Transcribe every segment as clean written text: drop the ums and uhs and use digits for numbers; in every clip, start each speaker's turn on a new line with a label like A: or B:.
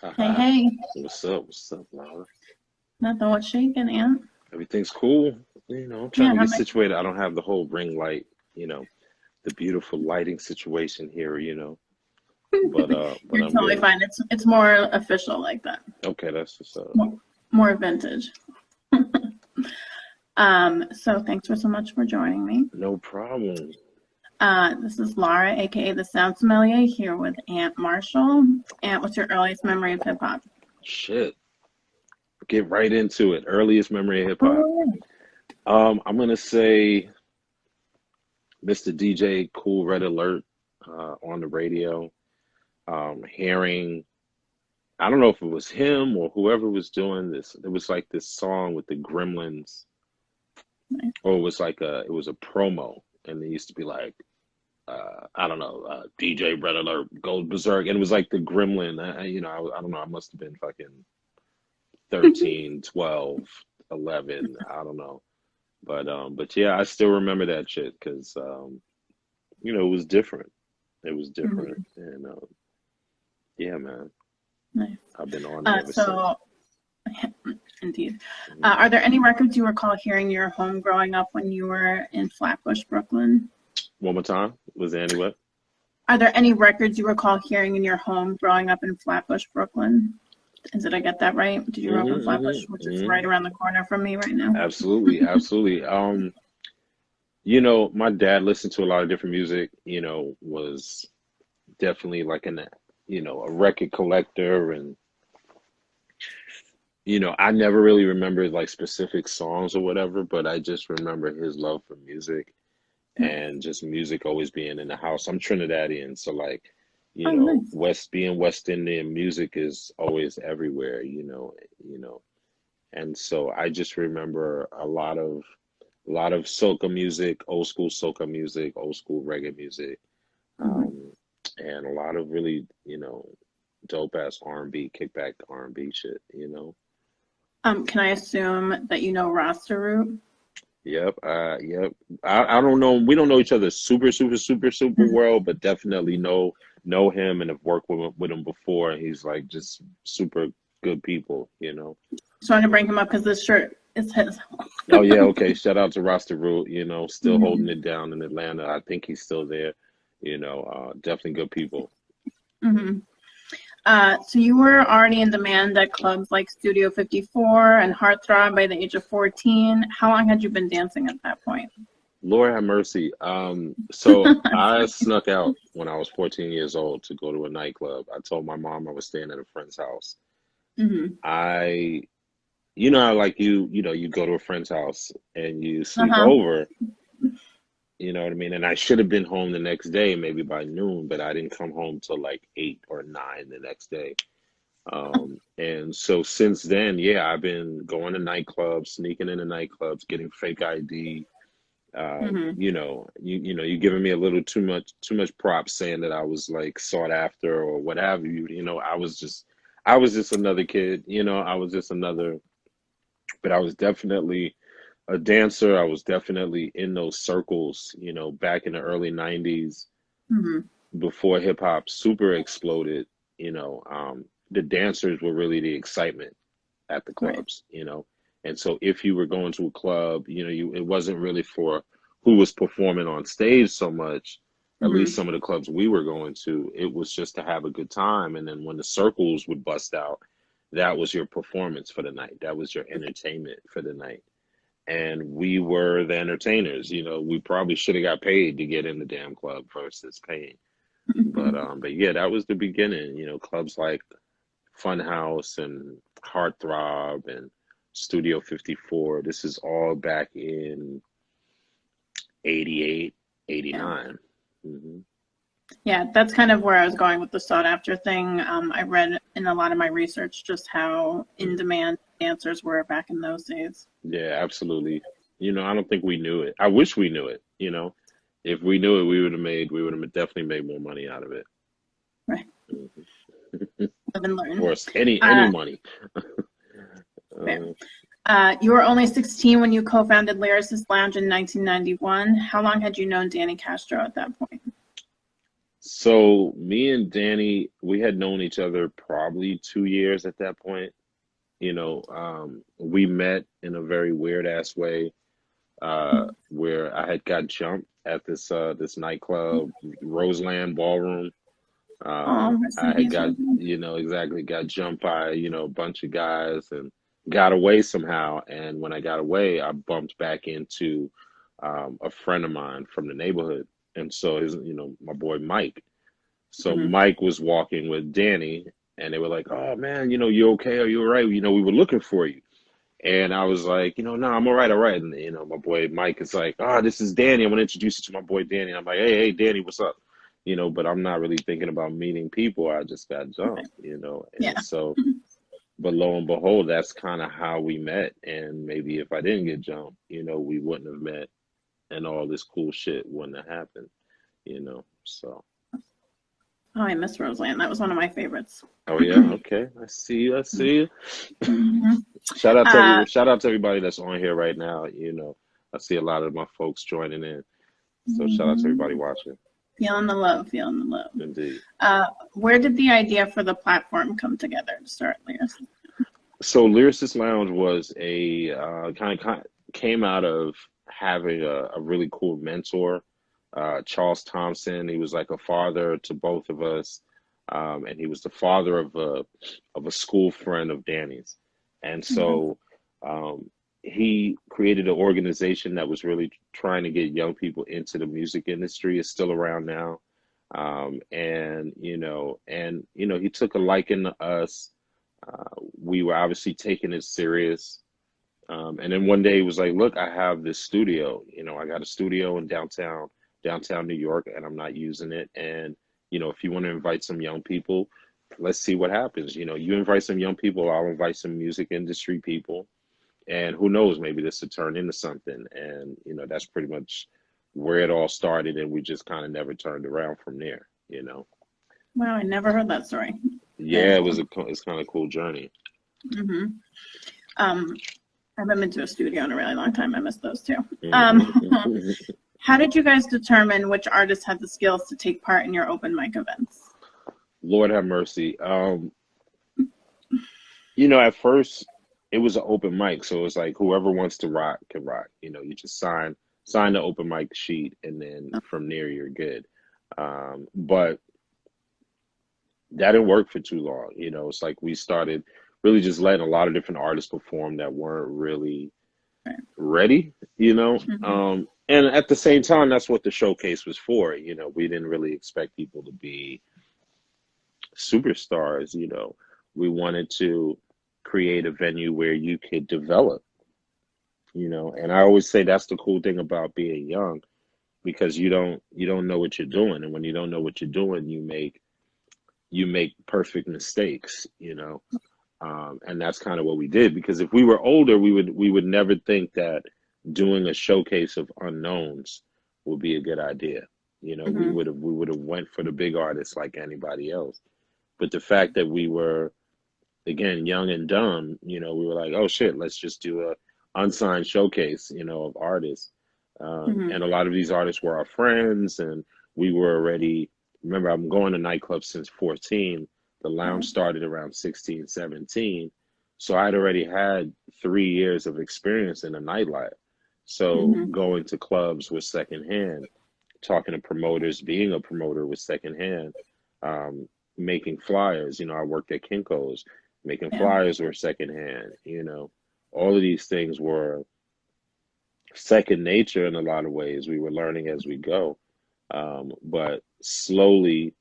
A: Hey,
B: Haha.
A: hey,
B: What's up? What's up, Laura?
A: nothing what's shaking, Aunt.
B: Everything's cool. I'm trying
A: Yeah,
B: to
A: how
B: get
A: about
B: situated. I don't have the whole ring light, you know, the beautiful lighting situation here. But
A: you're
B: I'm
A: totally
B: good.
A: fine. It's more official like that.
B: Okay, that's what's up.
A: More vintage. So thanks for so much for joining me.
B: No problem.
A: This is Laura, aka the Sound Sommelier, here with Aunt Marshall. Aunt, what's your earliest memory of hip hop?
B: Shit. Get right into it. Earliest memory of hip hop.
A: Oh,
B: I'm gonna say Mr. DJ Cool Red Alert on the radio. Hearing I don't know if it was him or whoever was doing this. It was like this song with the Gremlins,
A: nice.
B: or it was a promo, and it used to be like I don't know, DJ Red Alert goes berserk, and it was like the Gremlin. I don't know. I must have been fucking 13, 12, 11. I don't know, but yeah, I still remember that shit because it was different. It was different,
A: Mhm,
B: and yeah, man,
A: nice.
B: I've been on it ever since.
A: So, indeed.
B: Mhm.
A: Are there any records you recall hearing in your home growing up when you were in Flatbush, Brooklyn?
B: One more time. Was there any what?
A: Are there any records you recall hearing in your home growing up in Flatbush, Brooklyn? Did I get that right? Did you grow up in Flatbush, which is right around the corner from me right now?
B: Absolutely, absolutely. My dad listened to a lot of different music, was definitely like a record collector and I never really remember like specific songs or whatever, but I just remember his love for music and just music always being in the house. I'm Trinidadian, so like,
A: Oh, nice.
B: West Indian music is always everywhere, and so I just remember a lot of soca music, old school soca music, old school reggae music,
A: Hmm.
B: um, and a lot of really, dope ass R&B, kickback R&B shit.
A: Can I assume that you know Rasta Root?
B: Yep, yep. I don't know. We don't know each other super, super, super, super well, but definitely know him and have worked with him before. And he's like just super good people.
A: Just wanted to bring him up because this shirt is his.
B: Oh yeah, okay. Shout out to Roster Root, still holding
A: Hmm.
B: it down in Atlanta. I think he's still there. Definitely good people.
A: Hmm. So you were already in demand at clubs like Studio 54 and Heartthrob by the age of 14. How long had you been dancing at that point?
B: Lord have mercy. So I snuck out when I was 14 years old to go to a nightclub. I told my mom I was staying at a friend's house.
A: Hmm.
B: I, how like you go to a friend's house and you sleep
A: Uh-huh.
B: over, you know what I mean? And I should have been home the next day, maybe by noon, but I didn't come home till like 8 or 9 the next day. And so since then, yeah, I've been going to nightclubs, sneaking into nightclubs, getting fake ID.
A: Hmm.
B: You giving me a little too much props saying that I was like sought after or what have you. I was just another kid. I was just another, but I was definitely a dancer. I was definitely in those circles. Back in the early '90s
A: Hmm.
B: before hip hop super exploded. The dancers were really the excitement at the
A: Right.
B: clubs. And so if you were going to a club, it wasn't really for who was performing on stage so much, at least
A: Hmm.
B: some of the clubs we were going to, it was just to have a good time. And then when the circles would bust out, that was your performance for the night. That was your entertainment for the night. And we were the entertainers. We probably should have got paid to get in the damn club versus paying. But yeah, that was the beginning. Clubs like Funhouse and Heartthrob and Studio 54. This is all back in 88,
A: Yeah.
B: 89. Mm-hmm.
A: Yeah, that's kind of where I was going with the sought after thing. I read in a lot of my research just how in
B: Mm.
A: demand dancers were back in those days.
B: Yeah, absolutely. I don't think we knew it. I wish we knew it. If we knew it, we would have definitely made more money out of it.
A: Right.
B: Hmm.
A: Live and
B: Or
A: learn.
B: any
A: Uh,
B: money.
A: Fair.
B: Uh,
A: You were only 16 when you co-founded Lyricist Lounge in 1991. How long had you known Danny Castro at that point?
B: So me and Danny, we had known each other probably 2 years at that point. We met in a very weird ass way, where I had got jumped at this nightclub, Roseland Ballroom.
A: Rest
B: I
A: in
B: had
A: peace,
B: got,
A: Roseanne.
B: exactly, got jumped by, a bunch of guys and got away somehow. And when I got away, I bumped back into a friend of mine from the neighborhood. And so my boy Mike. So
A: Mhm.
B: Mike was walking with Danny and they were like, "Oh man, you okay? Are you all right? We were looking for you." And I was like, "No, I'm all right, all right." And my boy Mike is like, "Ah, this is Danny. I want to introduce you to my boy Danny." I'm like, "Hey, Danny, what's up?" But I'm not really thinking about meeting people. I just got
A: Okay.
B: jumped. And
A: Yeah.
B: so, but lo and behold, that's kind of how we met. And maybe if I didn't get jumped, we wouldn't have met, and all this cool shit wouldn't have happened. So.
A: Oh, I miss Roseland. That was one of my favorites.
B: Oh yeah, okay. I see you. I see you.
A: Mhm.
B: Shout
A: Uh,
B: shout out to everybody that's on here right now. I see a lot of my folks joining in. So shout out to everybody
A: mhm.
B: watching.
A: Feeling the love, feeling the love.
B: Indeed.
A: Where did the idea for the platform come together to start Lyricist?
B: So Lyricist Lounge was a kind of came out of having a really cool mentor, Charles Thompson. He was like a father to both of us, and he was the father of a school friend of Danny's, and
A: Okay.
B: so he created an organization that was really trying to get young people into the music industry. It's still around now, and he took a liking to us. We were obviously taking it serious. And then one day he was like, "Look, I have this studio. I got a studio in downtown New York, and I'm not using it. And if you want to invite some young people, let's see what happens. You invite some young people, I'll invite some music industry people, and who knows, maybe this will turn into something." And that's pretty much where it all started, and we just kind of never turned around from there.
A: Wow, I never heard that story. Very
B: Yeah,
A: cool.
B: it's kind of a cool journey.
A: Hmm. Um, I haven't been to a studio in a really long time. I miss those too.
B: Hmm.
A: How did you guys determine which artists had the skills to take part in your open mic events?
B: Lord have mercy. At first it was an open mic, so it's like whoever wants to rock can rock. You just sign the open mic sheet, and then from there you're good. But that didn't work for too long. It's like we started really just letting a lot of different artists perform that weren't really
A: Right.
B: ready.
A: Hmm.
B: And at the same time, that's what the showcase was for. We didn't really expect people to be superstars. We wanted to create a venue where you could develop. And I always say that's the cool thing about being young, because you don't know what you're doing, and when you don't know what you're doing, you make perfect mistakes. And that's kind of what we did, because if we were older, we would never think that doing a showcase of unknowns would be a good idea. We
A: Hmm.
B: would have went for the big artists like anybody else. But the fact that we were, again, young and dumb, we were like, "Oh shit, let's just do a unsigned showcase, of artists."
A: Hmm.
B: And a lot of these artists were our friends, and we were already. Remember, I'm going to nightclubs since 14. The lounge
A: Wow.
B: started around 16, 17. So I'd already had 3 years of experience in the nightlife. So
A: Hmm.
B: going to clubs was secondhand, talking to promoters, being a promoter was secondhand, um, making flyers. I worked at Kinko's, making
A: Yeah.
B: flyers were secondhand. All of these things were second nature in a lot of ways. We were learning as we go. But slowly,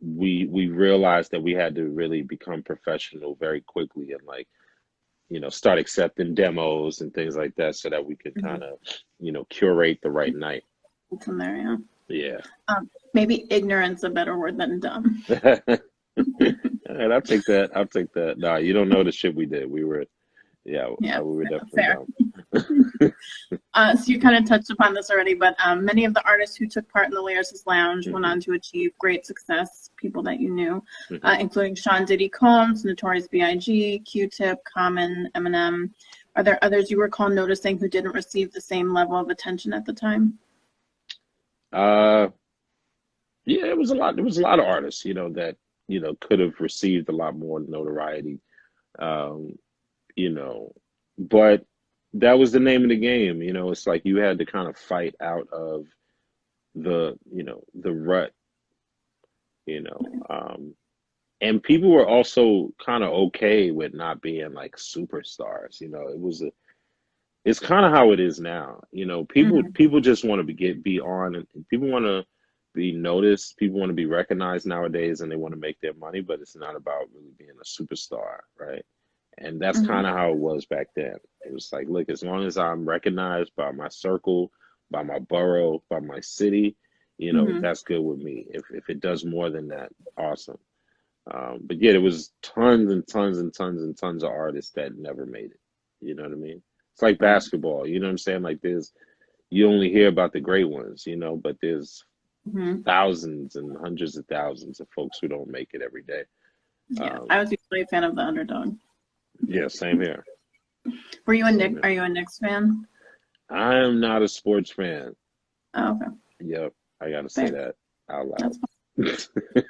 B: we realized that we had to really become professional very quickly, and like start accepting demos and things like that, so that we could
A: Hmm.
B: kind of curate the right night.
A: From there, yeah.
B: Yeah.
A: Maybe ignorance a better word than dumb.
B: And I'll take that. I'll take that. Nah, you don't know the shit we did. Yeah,
A: Yeah,
B: we were definitely
A: fair.
B: dumb.
A: So you kind of touched upon this already, but many of the artists who took part in the Lyricist Lounge went
B: Hmm.
A: on to achieve great success. People that you knew,
B: Hmm.
A: including Sean Diddy Combs, Notorious B.I.G., Q-Tip, Common, Eminem. Are there others you recall noticing who didn't receive the same level of attention at the time?
B: Uh, Yeah, it was a lot. There was a lot of artists, that could have received a lot more notoriety. Um, you know, but that was the name of the game. It's like you had to kind of fight out of the rut. You know, um, and people were also kind of okay with not being like superstars. It's kind of how it is now.
A: Hmm.
B: People just want to be on, and people want to be noticed. People want to be recognized nowadays, and they want to make their money. But it's not about really being a superstar, right? And that's kind
A: Hmm.
B: of how it was back then. It was like, look, as long as I'm recognized by my circle, by my borough, by my city,
A: Hmm.
B: that's good with me. If it does more than that, awesome. But yeah, there was tons and tons and tons and tons of artists that never made it. You know what I mean? It's like
A: Right.
B: basketball. You know what I'm saying? Like you only hear about the great ones, but there's
A: Hmm.
B: thousands and hundreds of thousands of folks who don't make it every day.
A: Yeah,
B: Um,
A: I was usually a fan of the underdog.
B: yeah, same here.
A: Were you a
B: Same
A: Nick?
B: here.
A: Are you a Knicks fan?
B: I am not a sports fan.
A: Oh, okay,
B: Yep, I gotta say
A: fair.
B: that out
A: That's
B: loud.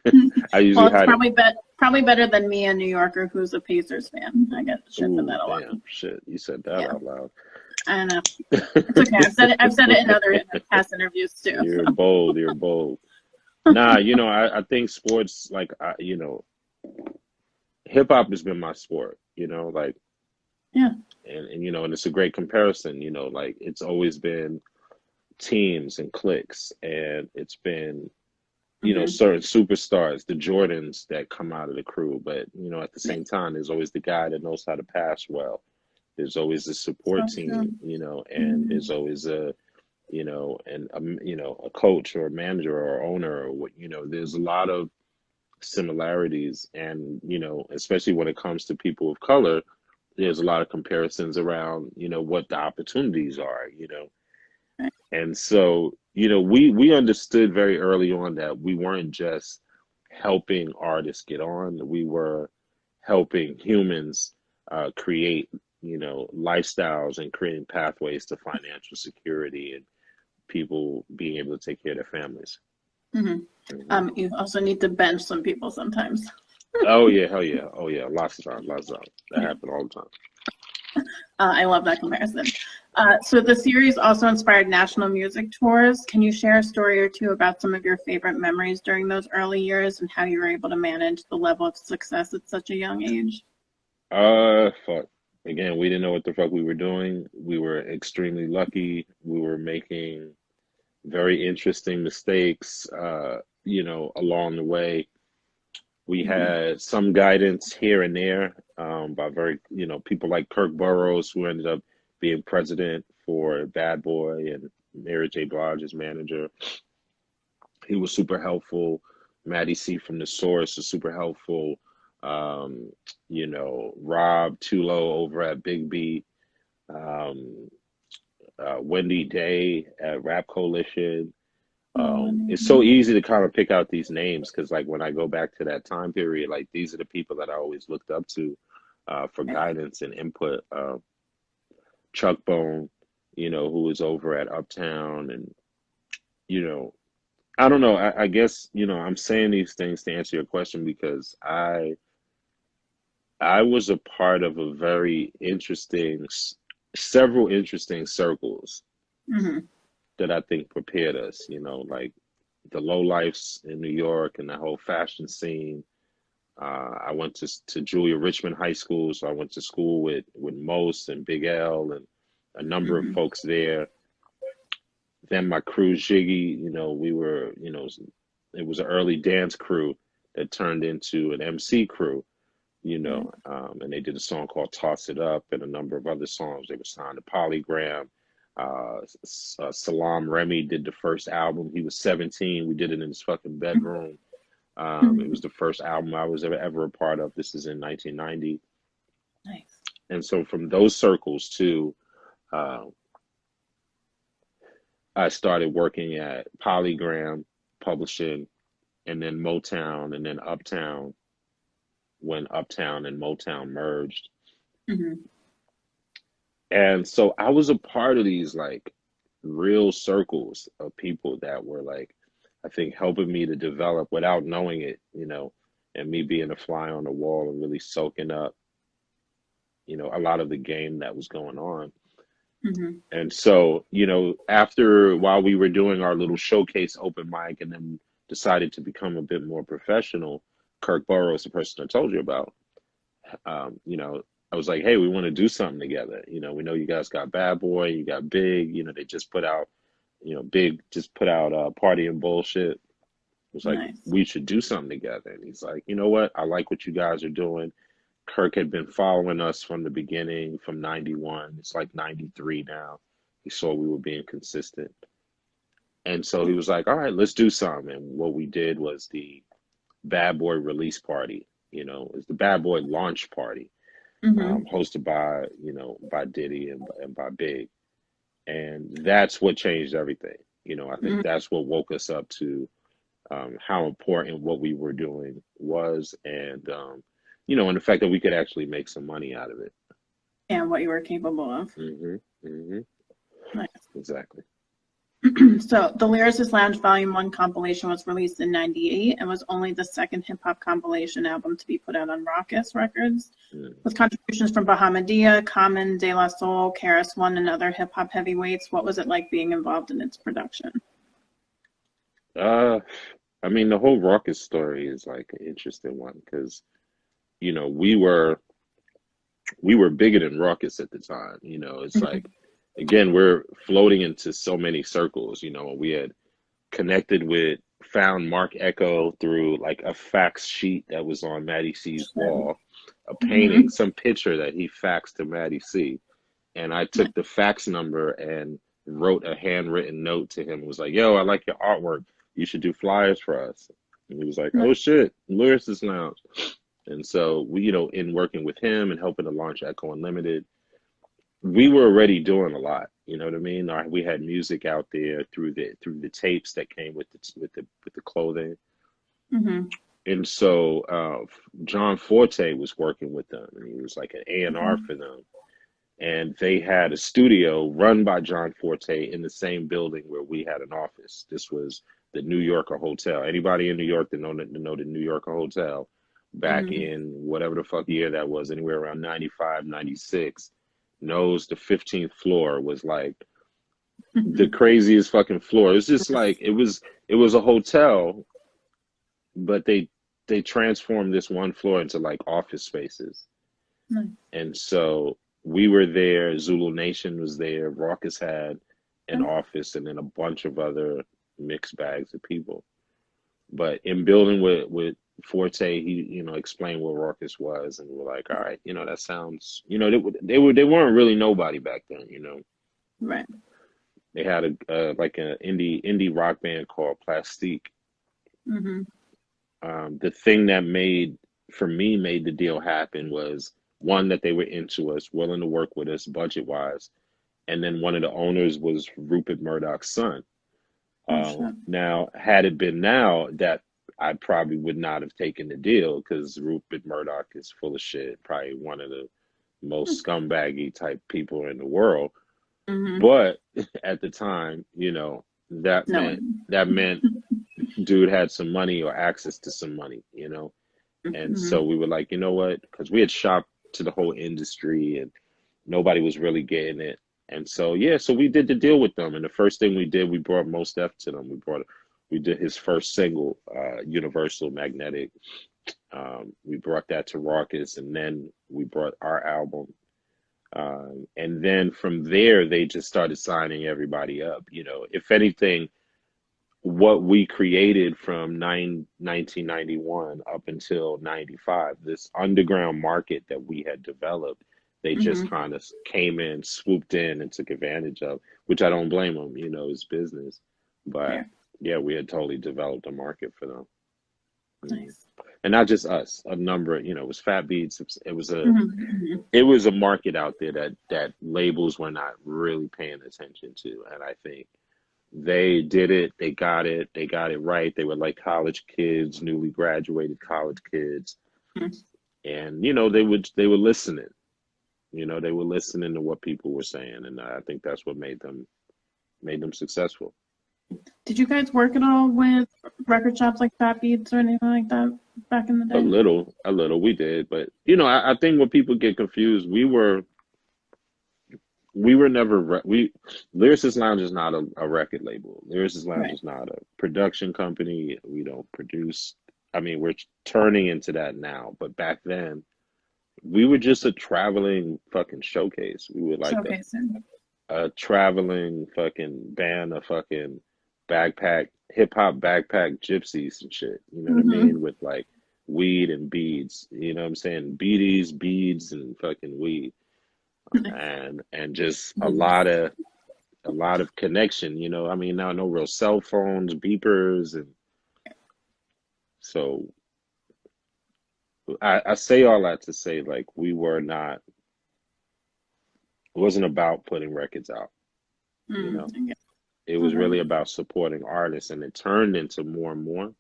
A: fine.
B: I
A: Well,
B: usually
A: it's
B: hide it.
A: probably better than me, a New Yorker who's a Pacers fan. I get shit for
B: Ooh,
A: that a lot.
B: damn, shit, you said that
A: Yeah,
B: out loud.
A: I know. It's okay. I've said it in other past interviews too.
B: You're
A: So.
B: bold. You're bold. Nah, I think sports, like, hip hop has been my sport, like,
A: Yeah.
B: and it's a great comparison, like, it's always been teams and cliques, and it's been,
A: Hmm.
B: certain superstars, the Jordans that come out of the crew. But, at the
A: Yeah.
B: same time, there's always the guy that knows how to pass well. There's always a support
A: So
B: team,
A: true.
B: and
A: Hmm.
B: there's always a coach or a manager or owner or what, there's a lot of similarities. And especially when it comes to people of color, there's a lot of comparisons around what the opportunities are.
A: Right.
B: And so we understood very early on that we weren't just helping artists get on, we were helping humans create lifestyles and creating pathways to financial security and people being able to take care of their families.
A: Hmm.
B: Hmm.
A: You also need to bench some people sometimes.
B: Oh yeah, hell yeah, oh yeah, lots of time, lots of time. That
A: Yeah.
B: happened all the time.
A: I love that comparison. So the series also inspired national music tours. Can you share a story or two about some of your favorite memories during those early years and how you were able to manage the level of success at such a young age?
B: Fuck. Again, we didn't know what the fuck we were doing. We were extremely lucky. We were making very interesting mistakes, along the way. We
A: Hmm.
B: had some guidance here and there, by very, people like Kirk Burroughs, who ended up being president for Bad Boy, and Mary J. Blige's manager. He was super helpful. Maddie C from The Source was super helpful. Um, Rob Tulo over at Big Beat, um, Wendy Day at Rap Coalition.
A: Oh,
B: It's so
A: amazing.
B: easy to kind of pick out these names because, like, when I go back to that time period, like, these are the people that I always looked up to for
A: Right.
B: guidance and input. Chuck Bone, who was over at Uptown, and you know, I don't know. I guess I'm saying these things to answer your question because I was a part of a very interesting, several interesting circles
A: Hmm.
B: that I think prepared us. Like the low lifes in New York and the whole fashion scene. I went to Julia Richmond High School, so I went to school with Mos and Big L and a number of
A: Hmm.
B: folks there. Then my crew, Jiggy, we were, it was an early dance crew that turned into an MC crew,
A: Right.
B: and they did a song called Toss It Up and a number of other songs. They were signed to Polygram. Salam Remy did the first album. He was 17. We did it in his fucking bedroom. It was the first album I was ever a part of. This is in 1990.
A: Nice.
B: And so from those circles too, uh, I started working at Polygram Publishing, and then Motown, and then Uptown when Uptown and Motown merged.
A: Hmm.
B: And so I was a part of these like real circles of people that were like I think helping me to develop without knowing it, and me being a fly on the wall and really soaking up, a lot of the game that was going on.
A: Mm-hmm.
B: And so, while we were doing our little showcase open mic and then decided to become a bit more professional, Kirk Burrows, the person I told you about, I was like, hey, we want to do something together. We know you guys got Bad Boy, you got Big, they just put out, Big just put out Party and Bullshit. It was like,
A: Nice.
B: we should do something together. And he's like, you know what? I like what you guys are doing. Kirk had been following us from the beginning, from 91. It's like 93 now. He saw we were being consistent. And so he was like, all right, let's do something. And what we did was the Bad Boy release party, it's the Bad Boy launch party,
A: Mm-hmm.
B: hosted by, by Diddy and by Big. And that's what changed everything. I think that's what woke us up to how important what we were doing was, and and the fact that we could actually make some money out of it.
A: And what you were capable of.
B: Hmm. Hmm.
A: Nice.
B: Exactly.
A: So the Lyricist Lounge Volume 1 compilation was released in 98 and was only the second hip-hop compilation album to be put out on Raucous Records, with contributions from Bahamadia, Common, De La Soul, KRS-One, and other hip-hop heavyweights. What was it like being involved in its production?
B: I mean, the whole Raucous story is like an interesting one because, we were bigger than Raucous at the time. It's like, again, we're floating into so many circles. We had found Mark Echo through like a fax sheet that was on Maddie C's wall, a painting, some picture that he faxed to Maddie C. And I took the fax number and wrote a handwritten note to him. It was like, yo, I like your artwork. You should do flyers for us. And he was like, oh shit, Lyricist Lounge. And so we, in working with him and helping to launch Echo Unlimited, we were already doing a lot. You know what I mean? We had music out there through the tapes that came with the clothing.
A: Mm-hmm.
B: And so John Forte was working with them, and he was like an A&R for them. And they had a studio run by John Forte in the same building where we had an office. This was the New Yorker Hotel. Anybody in New York that know the New Yorker Hotel back in whatever the fuck year that was, anywhere around 95, 96, knows the 15th floor was like the craziest fucking floor. It was just like, it was a hotel, but they transformed this one floor into like office spaces. And so we were there, Zulu Nation was there, Raucous had an office, and then a bunch of other mixed bags of people. But in building with Forte, he explained what Raucous was, and we're like, all right, that sounds, they weren't really nobody back then,
A: Right.
B: They had like an indie rock band called Plastique. The thing that made the deal happen was, one, that they were into us, willing to work with us budget wise, and then one of the owners was Rupert Murdoch's son. Now, had it been now, that I probably would not have taken the deal, because Rupert Murdoch is full of shit, probably one of the most scumbaggy type people in the world. But at the time, that meant dude had some money or access to some money, and so we were like, you know what, because we had shopped to the whole industry and nobody was really getting it. And so, so we did the deal with them. And the first thing we did, we brought Mos Def to them. We did his first single, Universal Magnetic. We brought that to Raucous, and then we brought our album. And then from there, they just started signing everybody up. If anything, what we created from 1991 up until 95, this underground market that we had developed, they just kind of came in, swooped in, and took advantage of, which I don't blame them, it's business. But yeah, we had totally developed a market for them.
A: Nice.
B: And not just us, a number, it was Fat Beats. It was a market out there that labels were not really paying attention to. And I think they did it, they got it right. They were like college kids, newly graduated college kids. And, they were listening. They were listening to what people were saying. And I think that's what made them successful.
A: Did you guys work at all with record shops like Fat Beats or anything like that back in the day?
B: A little, we did, but I think when people get confused, we were never we Lyricist Lounge is not a record label. Lyricist Lounge
A: Right.
B: is not a production company. We don't produce. I mean, we're turning into that now, but back then we were just a traveling fucking showcase. We were like
A: Showcasing.
B: a traveling fucking band of fucking backpack hip hop backpack gypsies and shit. You know what I
A: Mm-hmm.
B: mean? With like weed and beads. You know what I'm saying? Beaties, beads, and fucking weed, and just a lot of connection. I mean, now no real cell phones, beepers, and so I say all that to say like we were not. It wasn't about putting records out. You know,
A: Mm-hmm.
B: it was really about supporting artists, and it turned into more and more.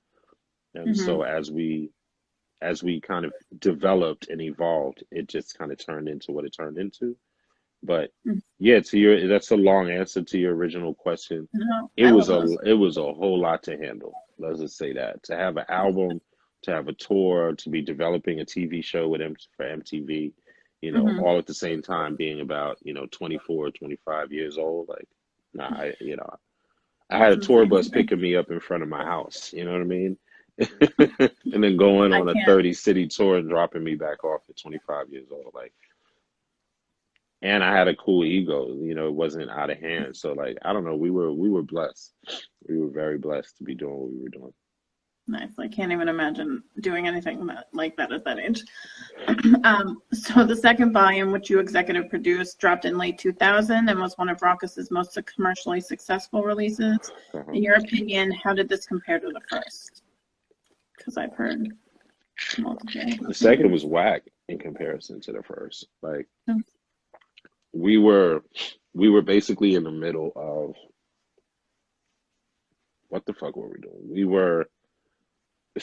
B: And
A: Mm-hmm.
B: so as we kind of developed and evolved, it just kind of turned into what it turned into. But yeah, that's a long answer to your original question.
A: No,
B: It
A: I
B: was
A: love
B: a
A: those.
B: it was a whole lot to handle. Let's just say that. To have an album, to have a tour, to be developing a TV show for MTV,
A: Mm-hmm.
B: all at the same time being about, 24, 25 years old. Like, nah, I had
A: That's
B: a tour bus
A: insane.
B: picking me up in front of my house, you know what I mean? And then going
A: I
B: on a
A: can't.
B: 30 city tour and dropping me back off at 25 years old. Like, and I had a cool ego, it wasn't out of hand. So like, I don't know, we were blessed. We were very blessed to be doing what we were doing.
A: Nice. I can't even imagine doing anything like that at that age. So the second volume, which you executive produced, dropped in late 2000 and was one of Rawkus's most commercially successful releases.
B: Uh-huh.
A: In your opinion, how did this compare to the first? Because I've heard multiple
B: The second
A: opinions.
B: was whack in comparison to the first. Like
A: Oh.
B: we were we were basically in the middle of what the fuck were we doing?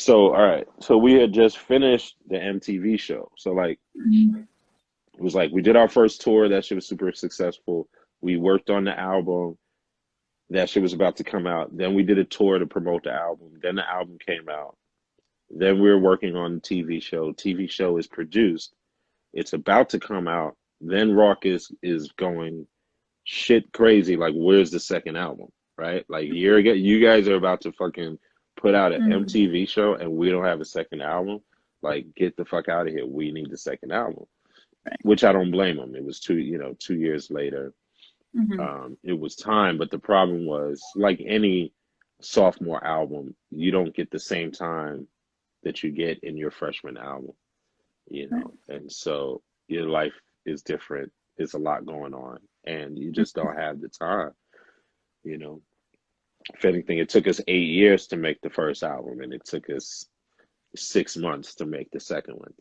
B: All right. So we had just finished the MTV show. So like
A: Mhm.
B: it was like we did our first tour, that shit was super successful. We worked on the album, that shit was about to come out. Then we did a tour to promote the album. Then the album came out. Then we were working on the TV show. TV show is produced. It's about to come out. Then Rock is going shit crazy. Like, where's the second album? Right? Like, you guys are about to fucking put out an
A: Mhm.
B: MTV show, and we don't have a second album. Like, get the fuck out of here. We need the second album.
A: Right.
B: Which I don't blame them. It was 2 years later.
A: Mhm.
B: It was time, but the problem was, like any sophomore album, you don't get the same time that you get in your freshman album,
A: Right.
B: and so your life is different. There's a lot going on, and you just don't have the time, you know. If anything, it took us 8 years to make the first album, and it took us 6 months to make the second one,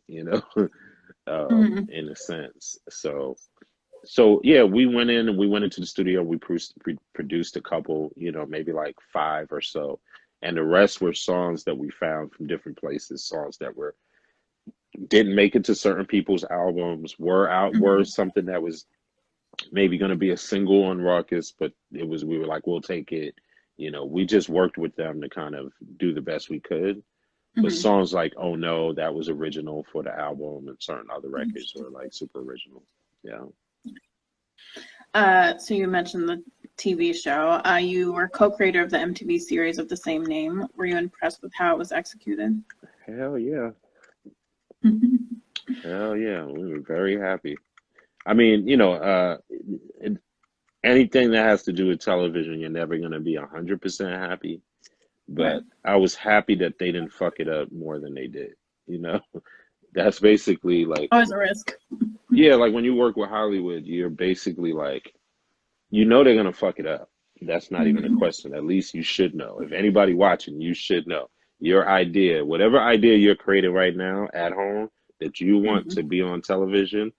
A: Mhm.
B: in a sense. So yeah, we went in and we went into the studio. We produced a couple, maybe like five or so, and the rest were songs that we found from different places, songs that were didn't make it to certain people's albums, were
A: Mhm.
B: something that was maybe going to be a single on Ruckus, but we were like, we'll take it. We just worked with them to kind of do the best we could. But
A: Mhm.
B: songs like "Oh No," that was original for the album, and certain other records were like super original. Yeah.
A: So you mentioned the TV show. You were co-creator of the MTV series of the same name. Were you impressed with how it was executed?
B: Hell yeah.
A: Mhm.
B: Hell yeah. We were very happy. I mean, anything that has to do with television, you're never going to be 100% happy.
A: Right.
B: But I was happy that they didn't fuck it up more than they did. You know, that's basically like,
A: Always a risk.
B: yeah, like when you work with Hollywood, you're basically like, they're going to fuck it up. That's not even a
A: Mhm.
B: question. At least you should know. If anybody watching, you should know your idea, whatever idea you're creating right now at home that you want to
A: Mhm.
B: be on television,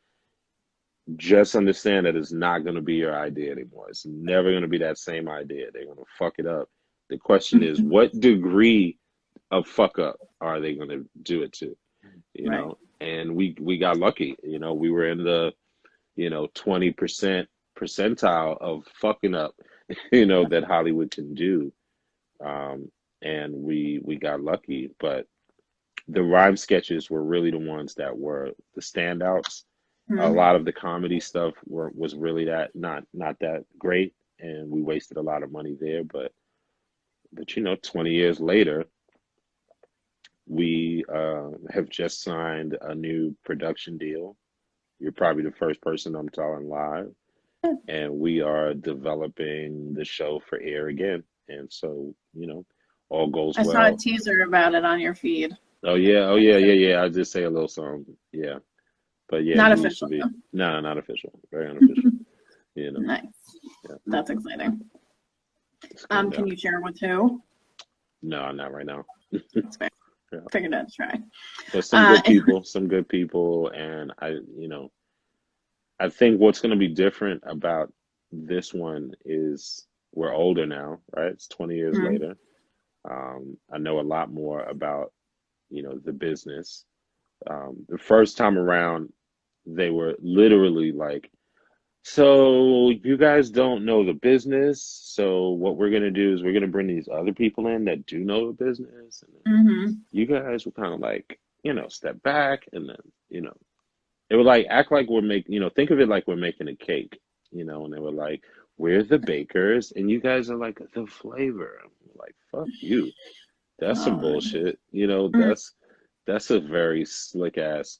B: just understand that it's not going to be your idea anymore. It's never going to be that same idea. They're going to fuck it up. The question is, what degree of fuck up are they going to do it to?
A: Right.
B: And we got lucky. We were in the 20% percentile of fucking up. that Hollywood can do. Um, and we got lucky, but the rhyme sketches were really the ones that were the standouts. A
A: Mhm.
B: lot of the comedy stuff was really that not that great, and we wasted a lot of money there. But 20 years later, we have just signed a new production deal. You're probably the first person I'm telling live, and we are developing the show for air again. And so, all goes
A: I saw a
B: well.
A: teaser about it on your feed.
B: Oh yeah, oh yeah, yeah, yeah. I just say a little something. Yeah. But yeah,
A: Not
B: news to
A: official
B: be
A: though.
B: no, not official. Very unofficial. You know.
A: Nice.
B: Yeah.
A: That's exciting.
B: It's going
A: Can
B: down.
A: you share with who?
B: No, not right now.
A: That's fair.
B: Yeah.
A: Figured I'd try.
B: But some good people, and I think what's going to be different about this one is we're older now, right? It's 20 years
A: Mhm.
B: later. I know a lot more about, the business. The first time around, they were literally like, so you guys don't know the business. So what we're going to do is we're going to bring these other people in that do know the business. And then
A: Mhm.
B: you guys will kind of like, step back and then, they were like, act like we're making, think of it like we're making a cake, and they were like, we're the bakers and you guys are like the flavor. I'm like, fuck you. That's some
A: Oh,
B: bullshit.
A: mhm.
B: That's a very slick ass,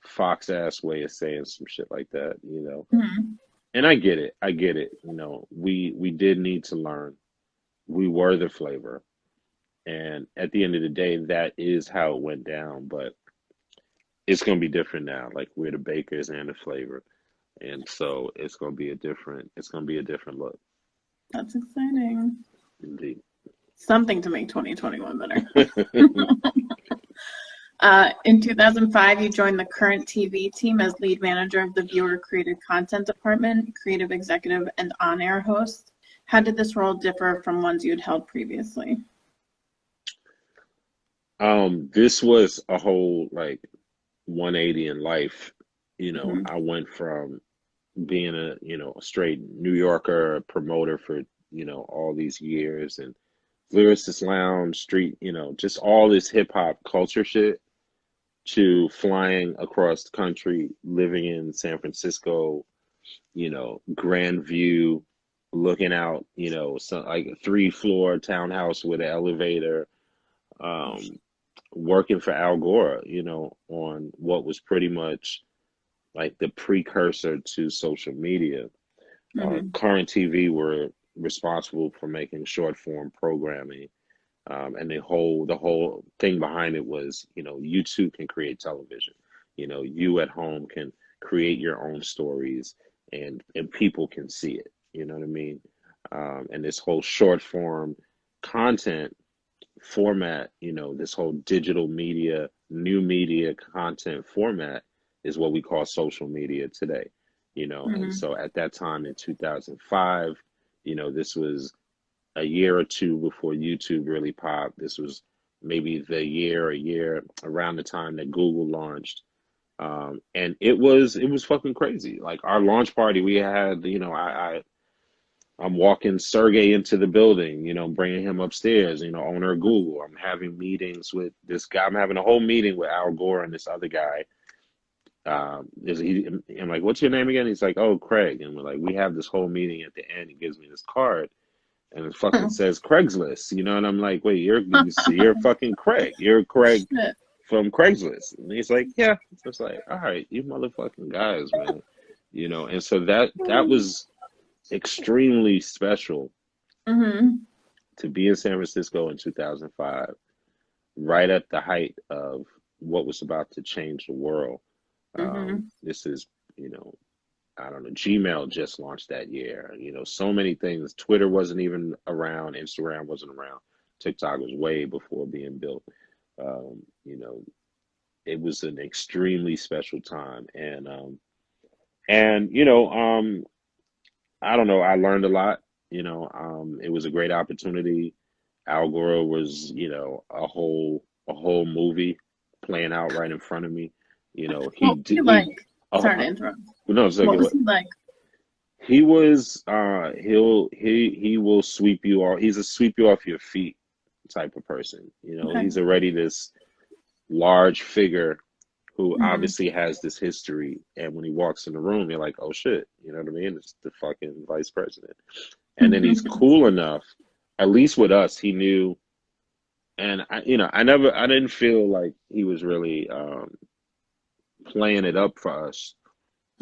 B: fox ass way of saying some shit like that.
A: Mhm.
B: And I get it. I get it. We did need to learn. We were the flavor. And at the end of the day, that is how it went down. But it's gonna be different now. Like we're the bakers and the flavor. And so it's gonna be a different look.
A: That's exciting.
B: Indeed.
A: Something to make 2021 better. In 2005, you joined the current TV team as lead manager of the viewer created content department, creative executive, and on-air host. How did this role differ from ones you'd held previously?
B: This was a whole like 180 in life.
A: Mhm.
B: I went from being a straight New Yorker, a promoter for, all these years and Lyricist Lounge, street, just all this hip hop culture shit to flying across the country, living in San Francisco, grand view, looking out, so like a 3-floor townhouse with an elevator, um, working for Al Gore, on what was pretty much like the precursor to social media.
A: Mhm.
B: Current TV were responsible for making short form programming. And the whole thing behind it was, you too can create television. You at home can create your own stories, and people can see it. You know what I mean? And this whole short form content format, this whole digital media, new media content format is what we call social media today. And
A: Mhm.
B: so at that time in 2005, this was a year or two before YouTube really popped. This was maybe a year around the time that Google launched. And it was fucking crazy. Like our launch party, we had, I'm walking Sergey into the building, bringing him upstairs, owner of Google. I'm having meetings with this guy. I'm having a whole meeting with Al Gore and this other guy. I'm like, what's your name again? He's like, oh, Craig. And we're like, we have this whole meeting. At the end, he gives me this card and it fucking says Craigslist, and I'm like, wait, you're fucking Craig. You're Craig
A: Shit.
B: from Craigslist. And he's like, yeah. So it's like, all right, you motherfucking guys, man. And so that was extremely special
A: Mhm.
B: to be in San Francisco in 2005, right at the height of what was about to change the world.
A: Mhm.
B: This is, I don't know, Gmail just launched that year. So many things. Twitter wasn't even around, Instagram wasn't around, TikTok was way before being built. Um, you know, it was an extremely special time, and I don't know, I learned a lot. It was a great opportunity. Al Gore was, a whole movie playing out right in front of me. He
A: What was
B: did
A: he
B: he.
A: like?
B: Oh,
A: Sorry to interrupt.
B: no, it's okay.
A: What was
B: What?
A: he like?
B: He was he will sweep you off. He's a sweep you off your feet type of person. You know,
A: Okay.
B: he's already this large figure who
A: Hmm.
B: obviously has this history, and when he walks in the room, you're like, oh shit, you know what I mean? It's the fucking vice president. And then he's cool enough, at least with us, he knew. And I didn't feel like he was really playing it up for us.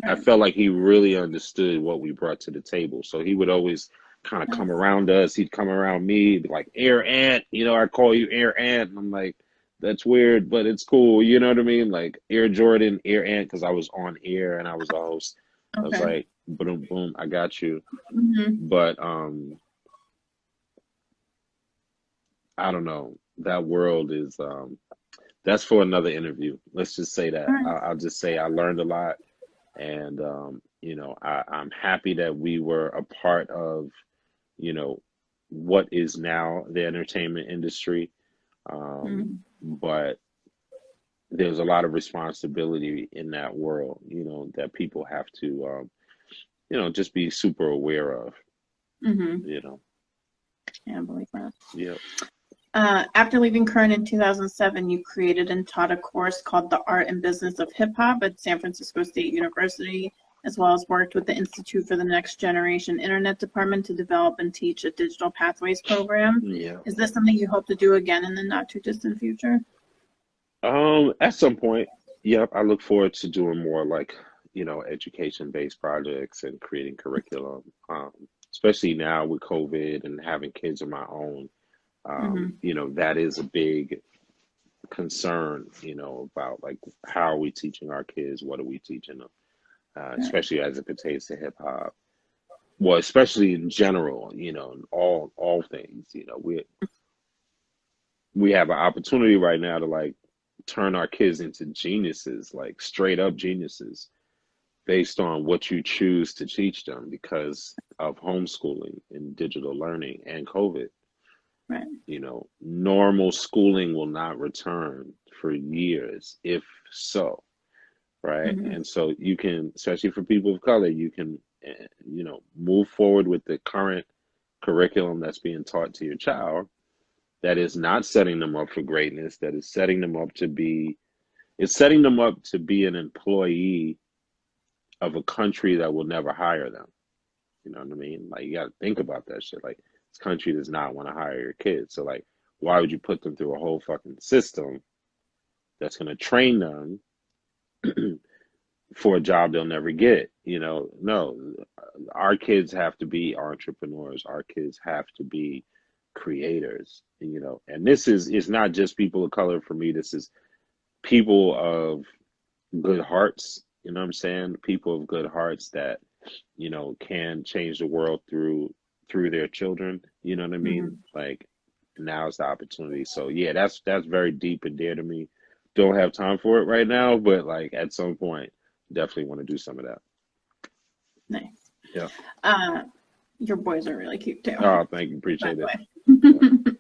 B: I
A: Right.
B: felt like he really understood what we brought to the table. So he would always kind of come
A: Nice.
B: around us. He'd come around me, be like, Air Ant, I call you Air Ant. And I'm like, that's weird, but it's cool. You know what I mean? Like Air Jordan, Air Ant, because I was on air and I was a host. I was
A: Okay.
B: like, boom, boom, I got you.
A: Hmm.
B: But I don't know. That world is that's for another interview. Let's just say
A: All
B: that.
A: right.
B: I'll just say I learned a lot. And I'm happy that we were a part of, you know, what is now the entertainment industry.
A: Mhm.
B: But there's a lot of responsibility in that world, that people have to, just be super aware of,
A: Mhm.
B: you know.
A: Yeah, I believe that.
B: Yeah.
A: After leaving Kern in 2007, you created and taught a course called The Art and Business of Hip Hop at San Francisco State University, as well as worked with the Institute for the Next Generation Internet Department to develop and teach a digital pathways program.
B: Yeah.
A: Is this something you hope to do again in the not too distant future?
B: At some point, yep, I look forward to doing more like, education-based projects and creating curriculum. Especially now with COVID and having kids of my own.
A: Hmm.
B: That is a big concern, about like how are we teaching our kids? What are we teaching them?
A: Right.
B: Especially as it pertains to hip hop. Well, especially in general, in all things, we have an opportunity right now to like turn our kids into geniuses, like straight up geniuses, based on what you choose to teach them because of homeschooling and digital learning and COVID.
A: Right.
B: Normal schooling will not return for years, if so, right?
A: Hmm.
B: And so you can, especially for people of color, you can, move forward with the current curriculum that's being taught to your child that is not setting them up for greatness, that is setting them up to be, it's setting them up to be an employee of a country that will never hire them. You know what I mean? Like you got to think about that shit. Like this country does not want to hire your kids. So like, why would you put them through a whole fucking system that's going to train them for a job they'll never get? No, our kids have to be entrepreneurs. Our kids have to be creators. And this is it's not just people of color for me. This is people of good hearts. You know what I'm saying? People of good hearts that can change the world through their children. You know what I mean?
A: Hmm.
B: Like now's the opportunity. So yeah, that's very deep and dear to me. Don't have time for it right now, but like at some point, definitely want to do some of that.
A: Nice.
B: Yeah.
A: Uh, your boys are really cute too,
B: Oh, thank you.
A: by
B: Appreciate
A: the
B: it.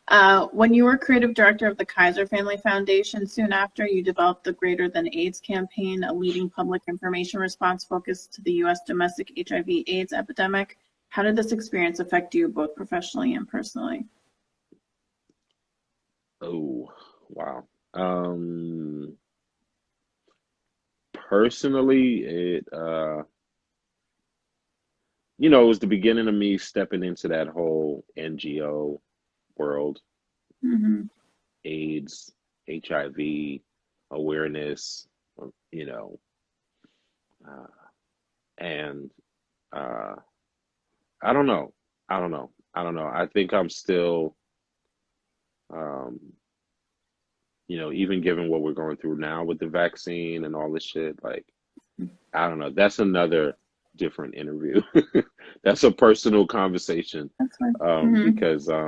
B: Yeah.
A: way. When you were creative director of the Kaiser Family Foundation, soon after, you developed the Greater Than AIDS campaign, a leading public information response focused to the U.S. domestic HIV/AIDS epidemic. How did this experience affect you both professionally and personally?
B: Oh, wow. Personally, it was the beginning of me stepping into that whole NGO world,
A: Hmm.
B: AIDS, HIV awareness, you know, uh, and uh, I don't know. I don't know. I don't know. I think I'm still, um, even given what we're going through now with the vaccine and all this shit, like, I don't know. That's another different interview. That's a personal conversation,
A: That's fine. Hmm.
B: because I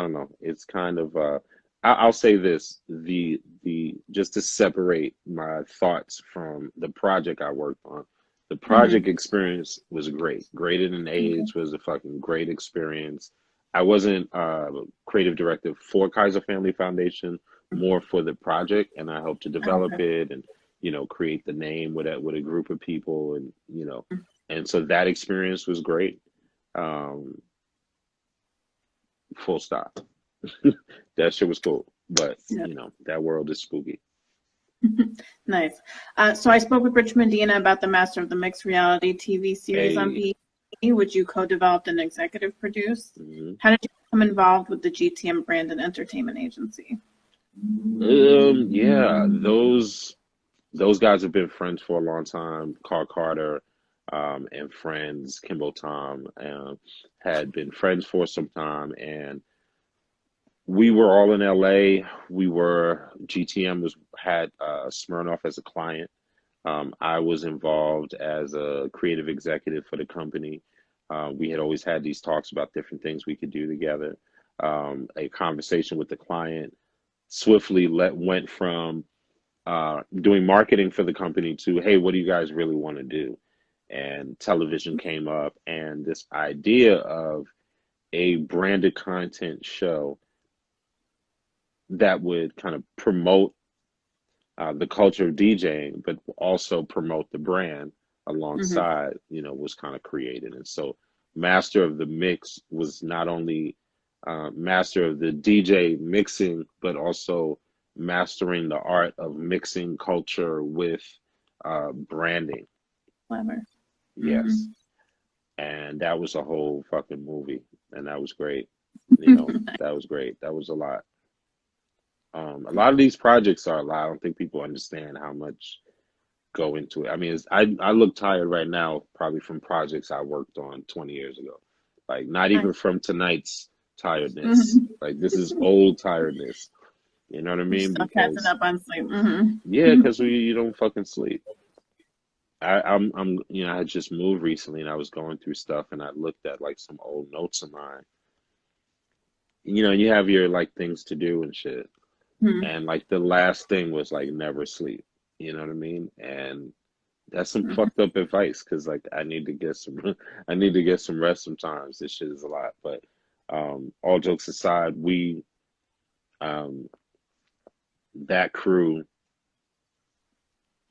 B: don't know. It's kind of I'll say this: the just to separate my thoughts from the project I worked on. The project
A: Hmm.
B: experience was great. Greater Than
A: Okay.
B: AIDS was a fucking great experience. I wasn't creative director for Kaiser Family Foundation, more for the project, and I helped to develop
A: Okay.
B: it and create the name with a group of people, and so that experience was great. Um, Full stop. That shit was cool, but
A: Yeah.
B: that world is spooky.
A: Nice. So I spoke with Rich Medina about the Master of the Mix reality TV series on
B: A
A: BET, which you co-developed and executive produced.
B: mhm.
A: How did you become involved with the GTM brand and entertainment agency?
B: Yeah, those guys have been friends for a long time. Carl Carter, and friends. Kimbo Tom, had been friends for some time, and we were all in LA. GTM had Smirnoff as a client. I was involved as a creative executive for the company. We had always had these talks about different things we could do together. A conversation with the client swiftly went from doing marketing for the company to, hey, what do you guys really want to do? And television came up, and this idea of a branded content show that would kind of promote the culture of DJing, but also promote the brand
A: Mm-hmm.
B: alongside, was kind of created. And so, Master of the Mix was not only master of the DJ mixing, but also mastering the art of mixing culture with branding.
A: Clever. Mm-hmm.
B: Yes. And that was a whole fucking movie. And that was great. That was great. That was a lot. A lot of these projects are a lot. I don't think people understand how much go into it. I mean, I look tired right now, probably from projects I worked on 20 years ago. Like, not even from tonight's tiredness.
A: Mm-hmm.
B: Like, this is old tiredness. You know what I
A: You're
B: mean?
A: still catching
B: Because
A: up on sleep. Mm-hmm.
B: yeah, because you don't fucking sleep. I had just moved recently, and I was going through stuff, and I looked at like some old notes of mine. You have your like things to do and shit.
A: Mm-hmm.
B: And like the last thing was like never sleep. You know what I mean? And that's some fucked up advice, because like I need to get some I need to get some rest sometimes. This shit is a lot. But all jokes aside, we um that crew,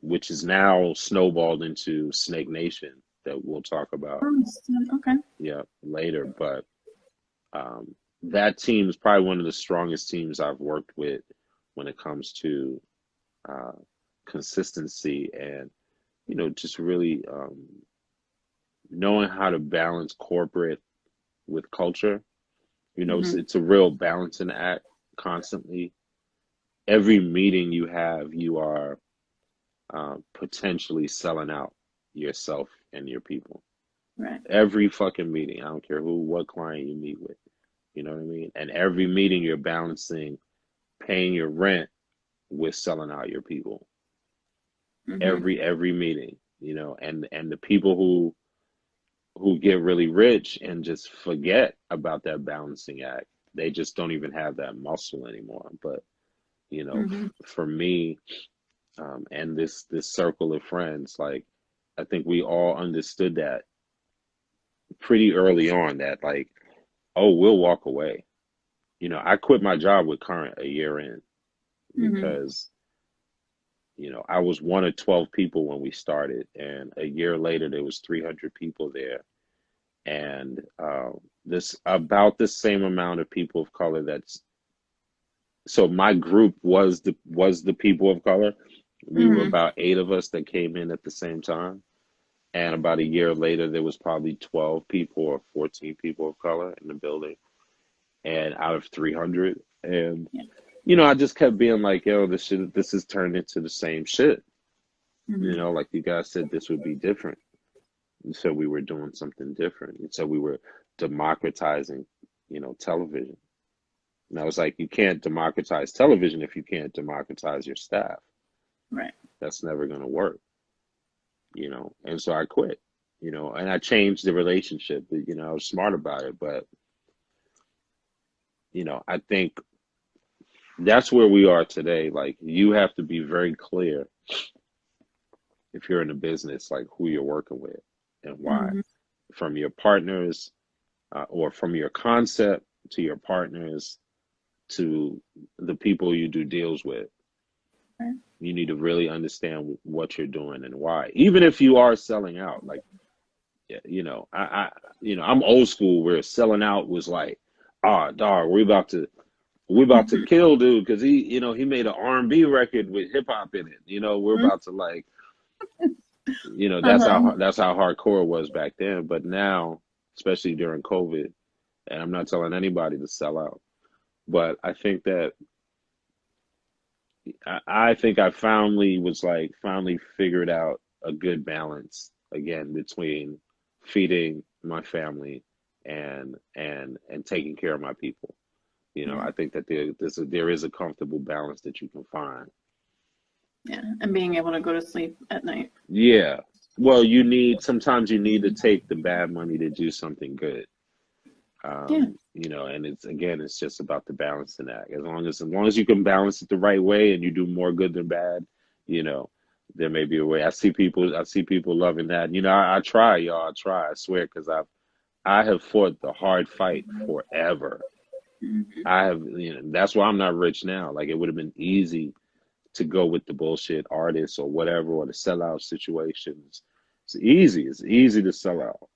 B: which is now snowballed into Snake Nation, that we'll talk about,
A: Okay.
B: yeah, later. But um that team is probably one of the strongest teams I've worked with when it comes to uh consistency, and just really knowing how to balance corporate with culture.
A: Mm-hmm.
B: It's a real balancing act constantly. Every meeting you have, you are potentially selling out yourself and your people.
A: Right.
B: Every fucking meeting, I don't care what client you meet with. You know what I mean? And every meeting, you're balancing paying your rent with selling out your people.
A: Mm-hmm.
B: Every meeting, and the people who get really rich and just forget about that balancing act. They just don't even have that muscle anymore. But
A: Mm-hmm.
B: for me, and this circle of friends, like, I think we all understood that pretty early on, that like, oh, we'll walk away. I quit my job with Current a year in,
A: Mm-hmm.
B: because I was one of 12 people when we started, and a year later there was 300 people there, and this about the same amount of people of color. So my group was the people of color. We were
A: Mm-hmm.
B: about 8 of us that came in at the same time, and about a year later there was probably 12 people or 14 people of color in the building, and out of 300. And
A: Yeah.
B: I just kept being like, yo, this is turned into the same shit.
A: Mm-hmm.
B: Like you guys said, this would be different. And so we were doing something different. And so we were democratizing, television. And I was like, you can't democratize television if you can't democratize your staff.
A: Right.
B: That's never going to work, And so I quit, and I changed the relationship. I was smart about it. But, I think that's where we are today. Like, you have to be very clear, if you're in a business, like who you're working with and why.
A: Mm-hmm.
B: From your partners, or from your concept to your partners, to the people you do deals with.
A: Right.
B: You need to really understand what you're doing and why. Even if you are selling out, like, you know, I'm old school where selling out was like, ah, dog, we about to kill dude because he, you know, he made an R&B record with hip hop in it. You know, we're about to like, you know,
A: Uh-huh.
B: that's how hardcore it was back then. But now, especially during COVID, and I'm not telling anybody to sell out, but I think that I think I finally figured out a good balance again between feeding my family and taking care of my people. You know,
A: Yeah.
B: I think that there is a comfortable balance that you can find.
A: Yeah. And being able to go to sleep at night.
B: Yeah. Well, sometimes you need to take the bad money to do something good.
A: Yeah.
B: You know, and it's just about the balance in that. As long as you can balance it the right way and you do more good than bad, you know, there may be a way. I see people loving that. You know, I try, y'all. I try. I swear, because I have fought the hard fight forever.
A: Mhm.
B: I have, you know, that's why I'm not rich now. Like, it would have been easy to go with the bullshit artists or whatever, or the sellout situations. It's easy. It's easy to sell out.